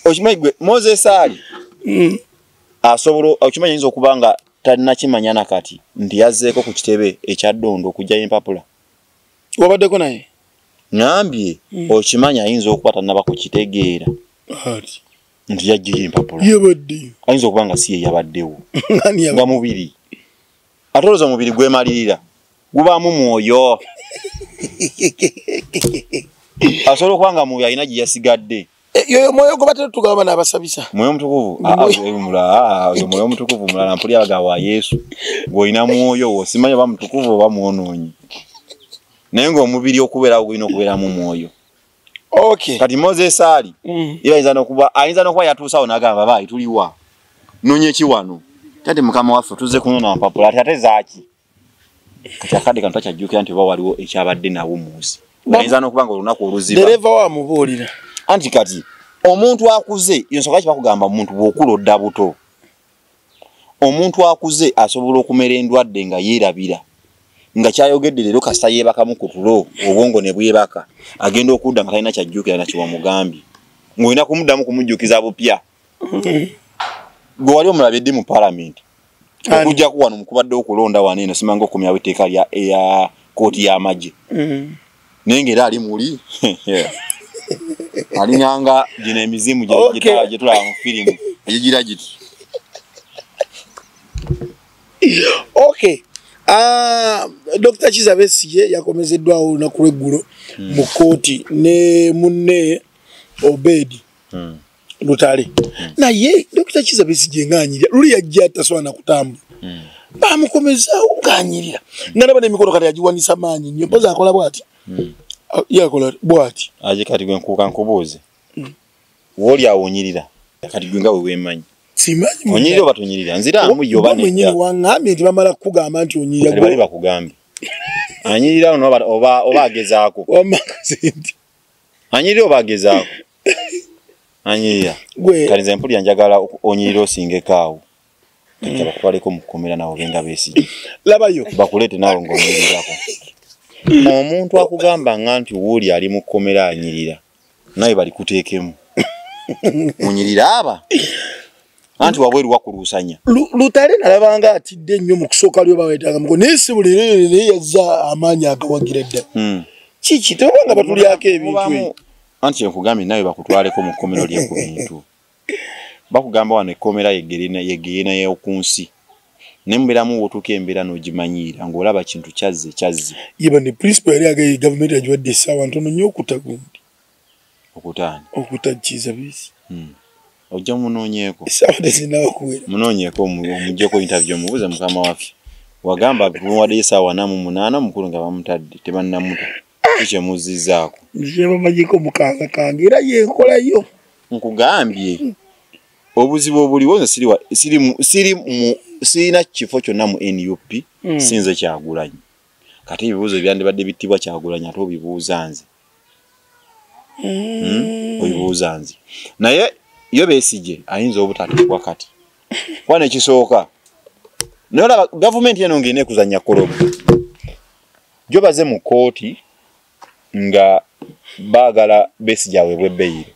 okimanyi Moses Ali asobola okimanyi ayinza okuba nga talina kimanya nakati nti yazzeeko ku kitebe ekyaddondo okujjayo empapula wabaddeko naye ngambye okimanyi ayinza okuba tanaba kukitegeera nti yajjayo empapula ayinza okuba nga si ye yabaddewo nga mubiri ate olowooza omubiri gwemalirira gubaamu mwoyo asobola okuba nga mwoyo alina gye yasigadde yoyo mwoyo gwe batera tugamba n'abasabisa mwoyo mutukuvu oyo mwoyo mutukuvu mulala mpuli abaga wa Yesu gw'olina mwoyo wo simanyi oba mutukuvu oba mwonoonyi naye ng'omubiri okubeerawo gulina okubeeramu mwoyo kati Moses Ali ayinza n'okuba yatuusawo n'agamba baayi tuliwa noonya eki wano kati mukama waffe tuzze kunona mpapula ate zaaki kati akadde kano takyajjukira nti oba waliwo ekyabadde nawo mu nsi ayinza n'okuba nga olunaku oluziba dereva wamubuulira anti kati omuntu akuze yonsooka kibakugamba omuntu bw'okula odda buto omuntu akuze asobola okumera endwadde nga yeerabira nga kyayogedde leero kasita yeebakamu ku tulo obwongo ne bwebaka agenda okudda nga talina kyajjukira na kiwamugambye ng'olina kumuddamu kumujjukiza bupya gwe wali omulabidde mu palamenti okujjaku wano mukubadde okulonda wano eno simanga okumyawo etteeka eya kooti y'amagye naye ng'era ali muli alinyanga gino emizimu gye tulaba mu firimu egigira giti Dr. Kizza Besigye yakomezeddwawo olunaku lw'eggulo mu kkooti ne munne Obedi Lutale. Naye Dr. Kizza Besigye ng'anyirira luli yajja tasobola kutambula. Bamukomezaawo ng'anyirira. Nalaba n'emikono kati yagiwanisa maanyi nnyo. Mpozi akola bw'ati. Yakola bw'ati. Aje kati gwe nkuuka nkubuuze. Woli awonyirira. Kati gwe nga we weemanyi. Simanyi. Onyirira oba tonyirira. Nziraamu yo bane. Mwenyewe wangambye nti bamala kugamba nti onyirira. Bali bakugambye. Anyirira ono oba agezaako. Wamakaze nti. Anyirira oba agezaako. Anyirira. Kati nze mpulira njagala onyirira osingekaawo. Kati bakutwaleko mu kkomera nawo benga Besigye. Labayo. Bakuleete nawe ng'onyirirako. Omuntu akugamba nga nti wuli ali mu kkomera anyirira. Naye bali kuteekemu. Onyirira aba. Anti wabweru wakuluusanya. Lutale nalabanga atidde nnyo mu kusooka lyo bawetanga muko naye sibulire naye yazza amaanyi agawagira dda. Kiki tebanga batulyako ebintu. Anti nkugambye nawe bakutwaleko mu kkomero lye ku bintu. Bakugamba wano ekkomera yegeena y'okunsi. Nemberamu wotuka embeera n'ogimanyiira ng'olaba kintu kyazze. Yeba ne principal yali agaye gavumenti yagiwadde essaawa ntono nnyo okutagundi. Okutaani. Okutakiza bisi. Ojja munoonyeeko. Essaawa tezinaawa kuwera. Munoonyeeko omuggyeko interview omubuuze mukama waffe. Wagamba muwadde essaawa 48 mukulu nga bamutadde tebannamuta. Kiki muzizzaako. Nze bamagiko mukanga kange era yenkolayo. Nkugambye. Obuzibu obuliwo sirina kifo kyonna mu NUP sinze Kyagulanyi. Kati ebibuuzo byandibadde bittibwa Kyagulanyi ate obibuuza nze. Obibuuza nze. Naye yo Besigye ayinza obutateekwa kati. Kwana ekisooka. Nolaba gavumenti eno ng'ine kuzannya kolobo. Jo baze mu kkooti nga baagala Besigye aweebwe beyiro.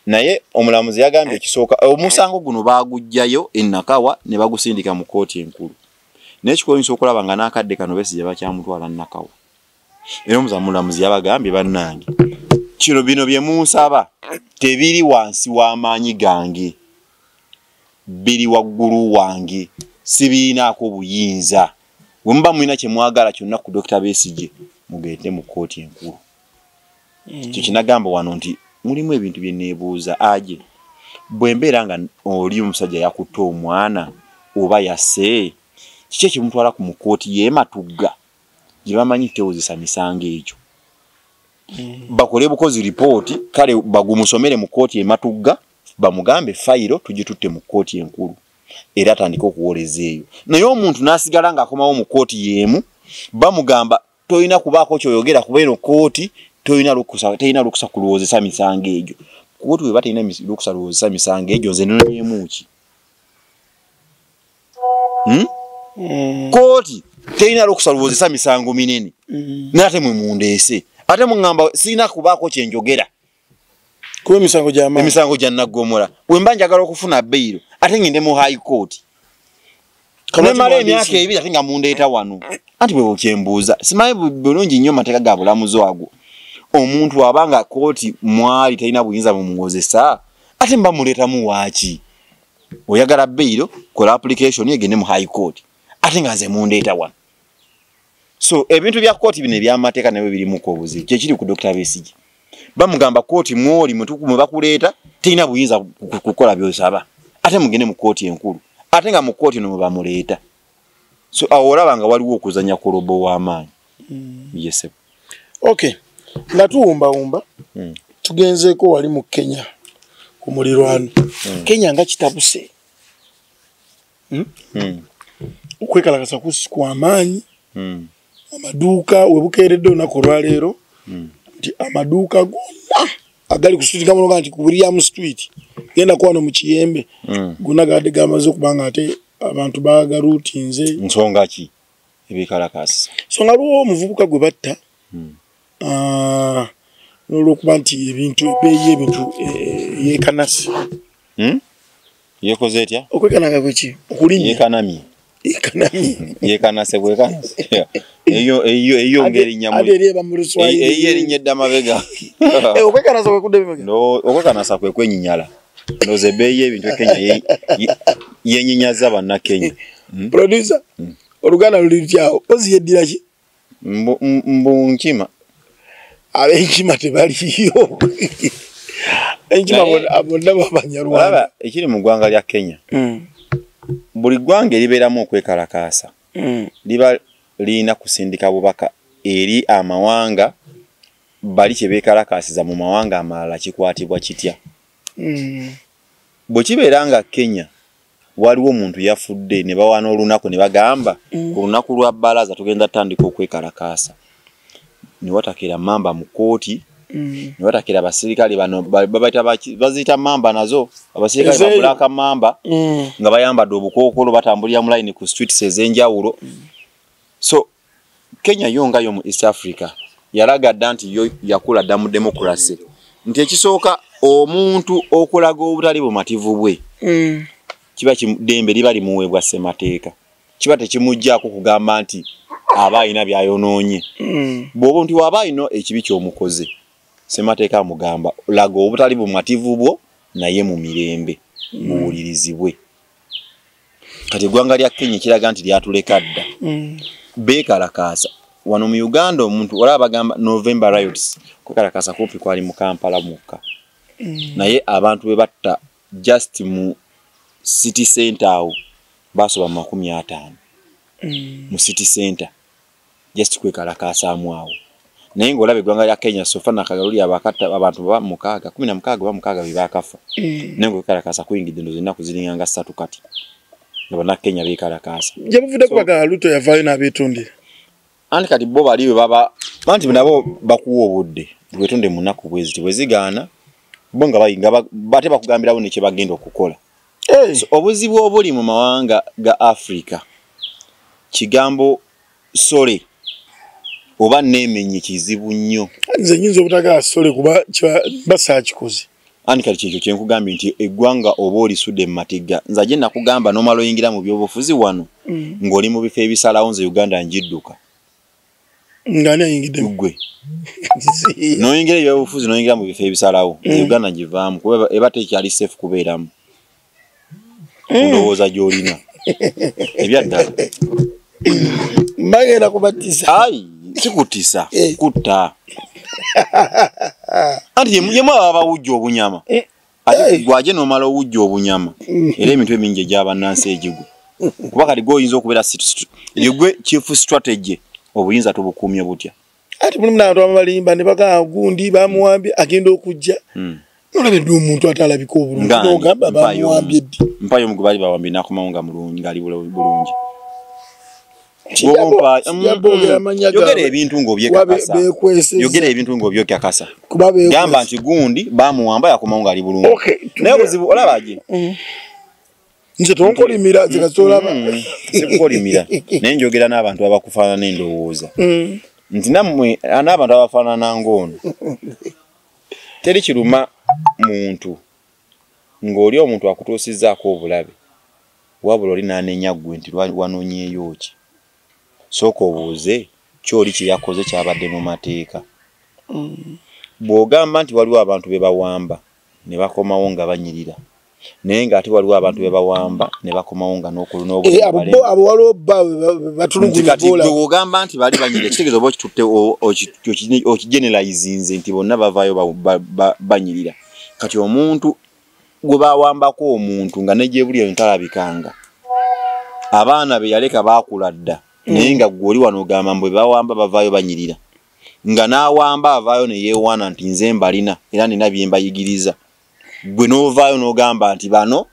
Naye omulamuzi yagambye ekisooka omusango guno baagujjayo Nakawa ne bagusindika mu kkooti enkulu. N'ekikoyinza okulaba nga n'akadde kano Besigye bakyamutwala Nakawa. Era omulamuzi yabagambye bannange kino bino bye munsaba tebiri wansi w'amaanyi gange. Biri waggulu wange. Sibiinaako buyinza. Bwe muba mulina kye mwagala kyonna ku Dr. Besigye mugende mu kkooti enkulu. Kyo kinagamba wano nti mulimu ebintu bye neebuuza aje. Bwe mbeera nga oli omusajja yakutte omwana oba yasse kiki ekimutwala ku mukooti yeematugga gye bamanyi teewozesa misango egyo. Bakole bukozi ripooti kale bagumusomere mu kkooti ematugga bamugambe fayiro tugitutte mu kkooti enkulu era atandika okuwoleza eyo. Naye omuntu n'asigala ng'akomawo mu kkooti yeemu bamugamba toyina kubaako kyoyogera kuba eno kkooti toyina lukusa kulowoozesa misango egyo. Kkooti weba terina lukusa kulowoozesa misango egyo nze nonyeemu ki? Kkooti terina lukusa kulowoozesa misango minene n'ate mwe mundeese ate mungamba sirina kubaako kye njogera kuba emisango gya Naggomola. Bwe mba njagala okufuna beyiro ate ngende mu high court nemala emyaka 2 ate nga mundeeta wano. Anti bwe bukyembuuza simanyi bulungi nnyo mateeka ga bulamuzi ago. Omuntu abanga kkooti mwali talina buyinza bumuwozesa ate mba muleetamu waaki? Oyagala beyiro kola application egende mu high court ate nga nze mundeeta wano. So ebintu bya kkooti bino ebyamateeka nabyo birimu ko obuzibu. Kye kiri ku Dr. Besigye. Bamugamba kkooti mwoli mwe bakuleeta talina buyinza kukola byosaba ate mugende mu kkooti enkulu ate nga mu kkooti no mwe bamuleeta. So awo olaba nga waliwo okuzanya kolobo w'amaanyi. Yes. Okay. Nga tuwumba tugenzeeko wali mu Kenya ku mulirwano. Kenya nga kitabuse. Okwekalakasa kwa maanyi. Amaduuka webukeeredde olunaku olwaleero nti amaduuka gonna agali ku street gamunoga nti ku William Street genda kwano mu Kiyembe gonna gadde gamaze okubanga ate abantu bagaruutinze. Nsonga ki ebikalakasa? Nsonga lwo omuvubuka gwe batta n'olwokuba nti ebintu ebbeeyi ebintu yeekanasi. Yekoze etya? Okwekananga kweki? Okulinnya. Yeekanamye. Yeekanase bwekanase. Eyo ngeri nyamu. Ate erieba mu Luswayiri. Eyo erinnya edda mabega. Okwekanasa kwe kudde bimege? No, okwekanasa kwe kwenyinyala. Ndoze ebbeeyi ebintu Kenya yennyinyaza bannakenya. Producer. Oluganda luli kyao. Ozi yeddira ki? Mbu nkima. Abenkima tebaliyo. Enkima bonna babanyarwanda. Olaba ekiri mu ggwanga lya Kenya. Buli ggwanga eribeeramu okwekalakaasa. Liba liina kusindika bubaka eri amawanga bali kye beekalakaasiza mu mawanga amalala kikwatibwa kitya. Bwe kibeera nga Kenya waliwo omuntu yafudde ne bawaana olunaku ne bagamba ku lunaku lwa bbalaza tugenda tandika okwekalakaasa. Ne watakira mamba mu kooti, ne watakira abasirikale bano baziyita mamba nazo, abasirikale babulaka mamba nga bayambadde obukookolo batambulira mu line ku streets ez'enjawulo. So Kenya yongayo mu East Africa yalagadde nti yo yakula dda mu democracy. Nti ekisooka omuntu okulaga obutali bumativu bwe kiba dembe liba limuweebwa ssemateeka. Kiba tekimuggyako kugamba nti aba alina byayonoonye. Bw'oba nti waba alina ekibi ky'omukoze ssemateeka amugamba laga obutali bumativu bwo naye mu mirembe buwulirizibwe. Kati eggwanga lya Kenya kiraga nti lyatuleka dda. Beekalakaasa wano mu Uganda omuntu olaba bagamba November riots kwekalakaasa kumpi kwali mu Kampala mukka. Naye abantu be batta just mu city center awo basoba 50 mu city center just kwekalakaasaamu awo. Naye ng'olaba eggwanga lya Kenya sofa nakagaluli abakatta abantu ba mukaaga 16 bebakafa. Naye ng'okwekalakaasa kuyingidde ndozi ennaku ziringa nga 3 kati. Bonna Kenya beekalakaasa. Gye muvudde kubaga Ruto yavaayo n'abeetondera. Anti kati bo baliwe baba anti nabo bakuwa obudde bwetonde mu nnaku bwezi bwezigaana bo nga bayinga bate bakugambirawo ne kye bagenda okukola. So, obuzibu obuli mu mawanga ga Africa kigambo sole oba neemenye kizibu nnyo. Nze nyinza obutaga sole kuba basa kikoze. Ani kali kyekyo kye nkugambye nti eggwanga oba olisudde mu matigga. Nza gye nakugamba n'omala oyingira mu byobufuzi wano ng'oli mu bifo ebisalawo nze Uganda njidduka. Ngani ayingidde gwe. N'oyingira ebyobufuzi n'oyingira mu bifo ebisalawo Uganda ngivaamu kuba eba tekyali safe kubeeramu. Ndowooza gy'olina ebyaddala. Magenda kubatisa. Ai sikutisa kutta. Anti yemu abawujja obunyama. Ate gwaje n'omala owujja obunyama. Era emintu emingi egy'abannansi egigwe. Kuba kati goyinza okubeera gwe chief strategy obuyinza tubukuumye butya. Ati mulimu n'abantu abalimba ne bagamba gundi bamuwambye agenda okujja. Nolabedde omuntu atalabika obulungi n'ogamba bamuwambye ddi. Mpayo mu gwe bali bawambye n'akomawo nga mulungi ngali bulungi. Yogera ebintu ng'obyekakasa. Yogera ebintu ng'obyekakasa. Gamba nti gundi bamuwamba yakomawo ngali bulungi. Naye obuzibu olabaje. Nze tonkolimira zikasolaba. Sikukolimira. Naye njogera n'abantu abakufaanana endowooza. Nti nammwe n'abantu abafaanana ng'ono. Teri kiruma muntu ng'oli omuntu akutuusizzaako obulabe wabula oli n'anenya ggwe nti wanoonyeeyo ki. Sooka obuuze kyoli kye yakoze kyabadde mu mateeka. Bw'ogamba nti waliwo abantu be bawamba ne bakomawo nga banyirira naye ng'ate waliwo abantu be bawamba ne bakomawo nga abo waliwo batulugunya bola. Bw'ogamba nti bali banyirira kitegeeza oba okitutte okigeneralizinze nti bonna bavaayo banyirira. Kati omuntu gwe bawambako omuntu nga nejjebuli eyo ntalabikanga abaana be yaleka baakula dda naye nga gw'oli wano ogamba mbwe bawamba bavaayo banyirira nga n'awamba avaayo ne yeewaana nti nze mbalina era nina bye mbayigiriza. Gwe n'ovaayo n'ogamba nti bano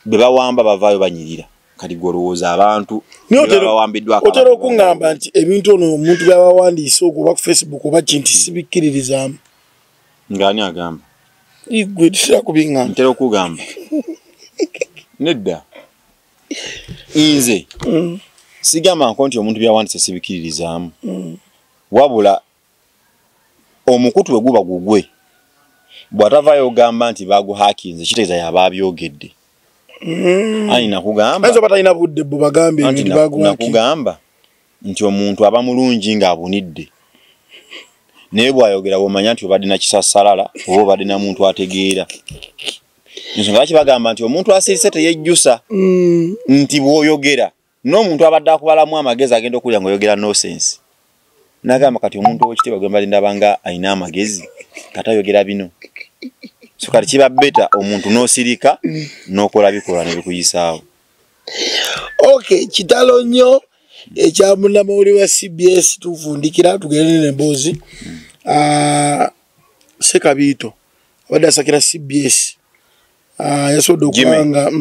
be bawamba bavaayo banyirira. Kati gwe olowooza abantu bawambiddwa akabanga. Otera okungamba nti ebintu ono omuntu byabawandiise okuba ku Facebook oba kinti sibikkiririzaamu. Ng'ani agamba? Igwe tisira kubingamba. Ntera okugamba. Nedda. Nze. Sigamba nti omuntu byawandiise sibikkiririzaamu. Wabula omukutu we guba gugwe. Bw'atavaayo ogamba nti baguhakinze kitegeeza yaba abyogedde. Ani nakugamba. Ayinza batalina budde bwe bagambe nti nakugamba nti omuntu aba mulungi ng'abunidde. Naye bw'ayogera bw'omanya nti obadde na kisassalala oba obadde na muntu ategeera. nsonga lwaki bagamba nti omuntu asirise teyejjusa nti bw'oyogera n'omuntu abadde akubalamu amagezi agenda okulya ng'oyogera nonsense nagamba kati omuntu ow'ekitiibwa gwe mbali ndabanga alina amagezi kati ayogera bino so kati kiba beta omuntu n'osirika n'okola bikolwa ne bikuyisaawo. Okay, kitalo nnyo ekya munnamawulire wa CBS tuvundikira tugende n'emboozi. Sekabiito abadde asakira CBS yasobodde okubanga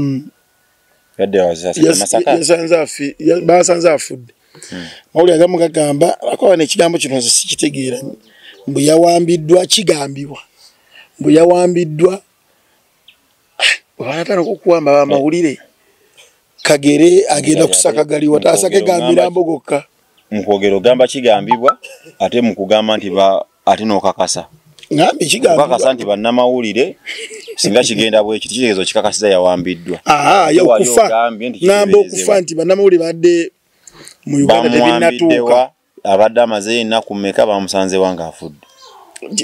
basanze afudde. Mawulire agamu gagamba akola n'ekigambo kino nze sikitegeera mbu yawambiddwa kigambibwa mbu yawambiddwa wanatana okuwamba bamawulire Kagere agenda kusaka galiwa tasake gambira mbogokka nkwogero gamba kigambibwa ate mu kugamba nti ate n'okakasa ngambi kigambibwa okakasa nti bannamawulire singa kigenda bwe kitegeezo kikakasiza yawambiddwa yokufa ngamba okufa nti bannamawulire badde mu Uganda tebinatuuka abadde amaze ennaku mmeka bamusanze wanga afudde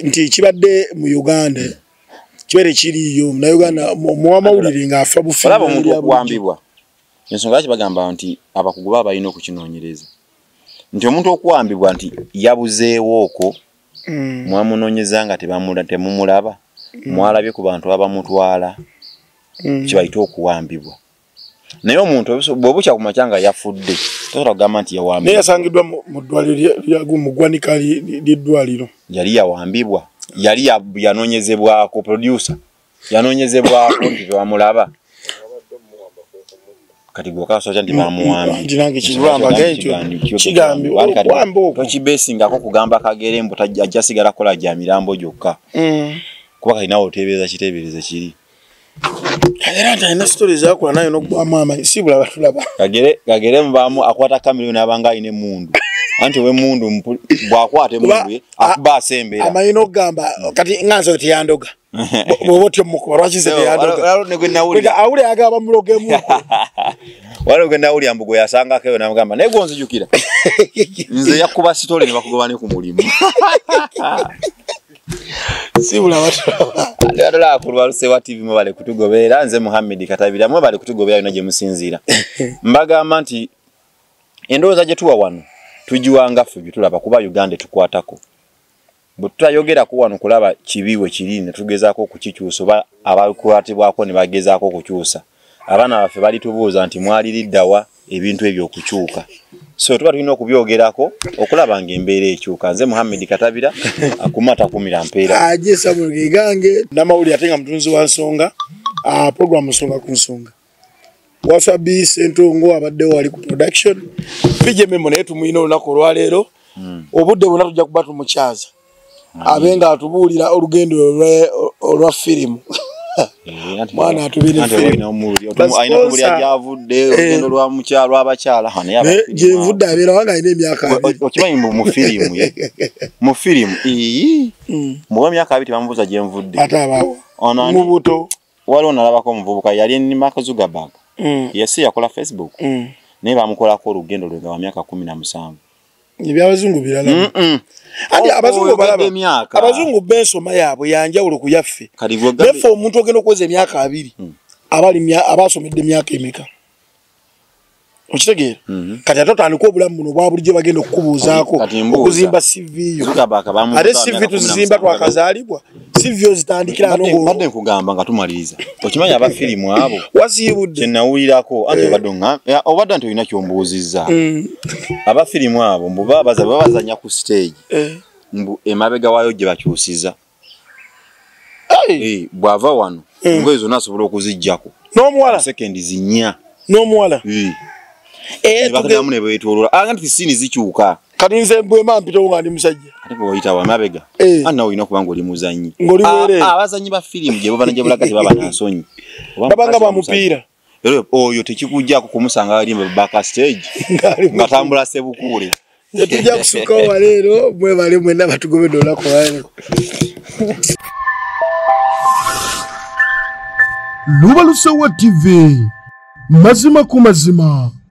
nti kibadde mu Uganda kibere kiriyo na Uganda muwamawulire ng'afa bufi olaba omuntu okuwambibwa ensonga lwaki bagamba nti abakugu baba balina okukinoonyereza nti omuntu okuwambibwa nti yabuzeewo okwo mwamunoonyeza nga temumulaba mwalabye ku bantu abamutwala kibayita okuwambibwa naye omuntu bw'obukya ku makya nga yafudde tosobola kugamba nti yawambibwa naye yasangiddwa mu ddwaliro mu ggwanika ly'eddwaliro yali yawambibwa yali yanoonyezebwako producer yanoonyezebwako nti tewamulaba kati gwokasoja nti bamuwambi ndinange kirwamba gekyo kigambi wambo tokibesingako kugamba Kagere mbu ajja sigala kola gya mirambo gyokka kuba kalinawo oteebereza kiteebereze kiri Kagere alina stories zakola nayo n'okugwamu amayisibula batulaba Kagere mubaamu akwata kamera n'abanga alina emmundu anti w'emmundu bw'akwata emmundu akuba asembera amayina okugamba kati nganza oti yandoga bw'otyo mukuba lwaki ze yandoga awule agaba mulogemu waliwo gwe nawulira mbu gwe yasangako eyo namugamba naye gonzijukira nze yakuba sitole ne bakugobane ku mulimu sibula batulaba ndala ku Lwalusewa TV mo bale kutugoberera nze Muhammad Katabira mo bale kutugoberera ino gye musinziira mbagamba nti endowooza gye tuwa wano tujiwanga ffe bye tulaba kuba Uganda tukwatako bwe tutayogera ku wano kulaba kibiwe kiri ne tugezaako okukikyusa oba abakwatibwako ne bagezaako okukyusa abaana baffe bali tubuuza nti mwaliriddawa ebintu ebyo okukyuka so tuba tulina okubyogerako okulaba ng'embeera ekyuka nze Muhammad Katabira akumata kumira mpeera aje Samuel Gange namawulire ate nga mutunzi wa nsonga program nsonga ku nsonga Wasabi Sentongo abaddewo wali ku production fije memo naye tumuyina olunaku olwaleero obudde bwonna tujja kuba tumukyaza abenga atubuulira olugendo olwa firimu mwana atubire firimu ayina kubuli ajavudde olugendo lwa mukyalo abakyala gye nvudde abeera wanga alina emyaka 2 okimanyi mu firimu muba emyaka 2 bamubuuza gye nvudde ate abawo mu buto waliwo nalabako omuvubuka yali ni Mark Zuckerberg yesi yakola Facebook naye bamukolako olugendo lwe nga wa myaka 17 ebyabazungu birala andi abazungu balaba abazungu bensoma yaabwe yanjawulo ku yaffe befe omuntu ogenda okuweza emyaka 2 abasomedde emyaka emeka okitegeera kati ate otandika obulamu buno bwa bulijjo bagenda okukubuuzaako okuzimba CV yo ate CV tuzimba twakazaalibwa CV ozitandikira badde nkugamba nga tumaliriza okimanyi abafirimu abo wasiibudde kyenawulirako anti obadde nti olina kyombuuzizza abafirimu abo mbu babazanya ku stage mbu emabega waayo gye bakyusiza bw'ava wano ngoye zonna asobola okuziggyako n'omuwala sekendi zinnya n'omuwala bakadamu ne beetoloola anga nti sini zikyuka kati nze mbwema mpitawo nga ndi musajja ate bwe oyitawo amabega anna olina okuba ng'oli muzannyi abazannyi ba firimu gye baba ne gye bulaga tebaba na nsonyi babanga ba mupiira oyo tekikujjako kumusanga alimba baka stage nga tambula sebukuule tujja kusukawo waleero mwebale mwenna batugobedde olunaku olwaleero Lubalusewa TV mazima ku mazima.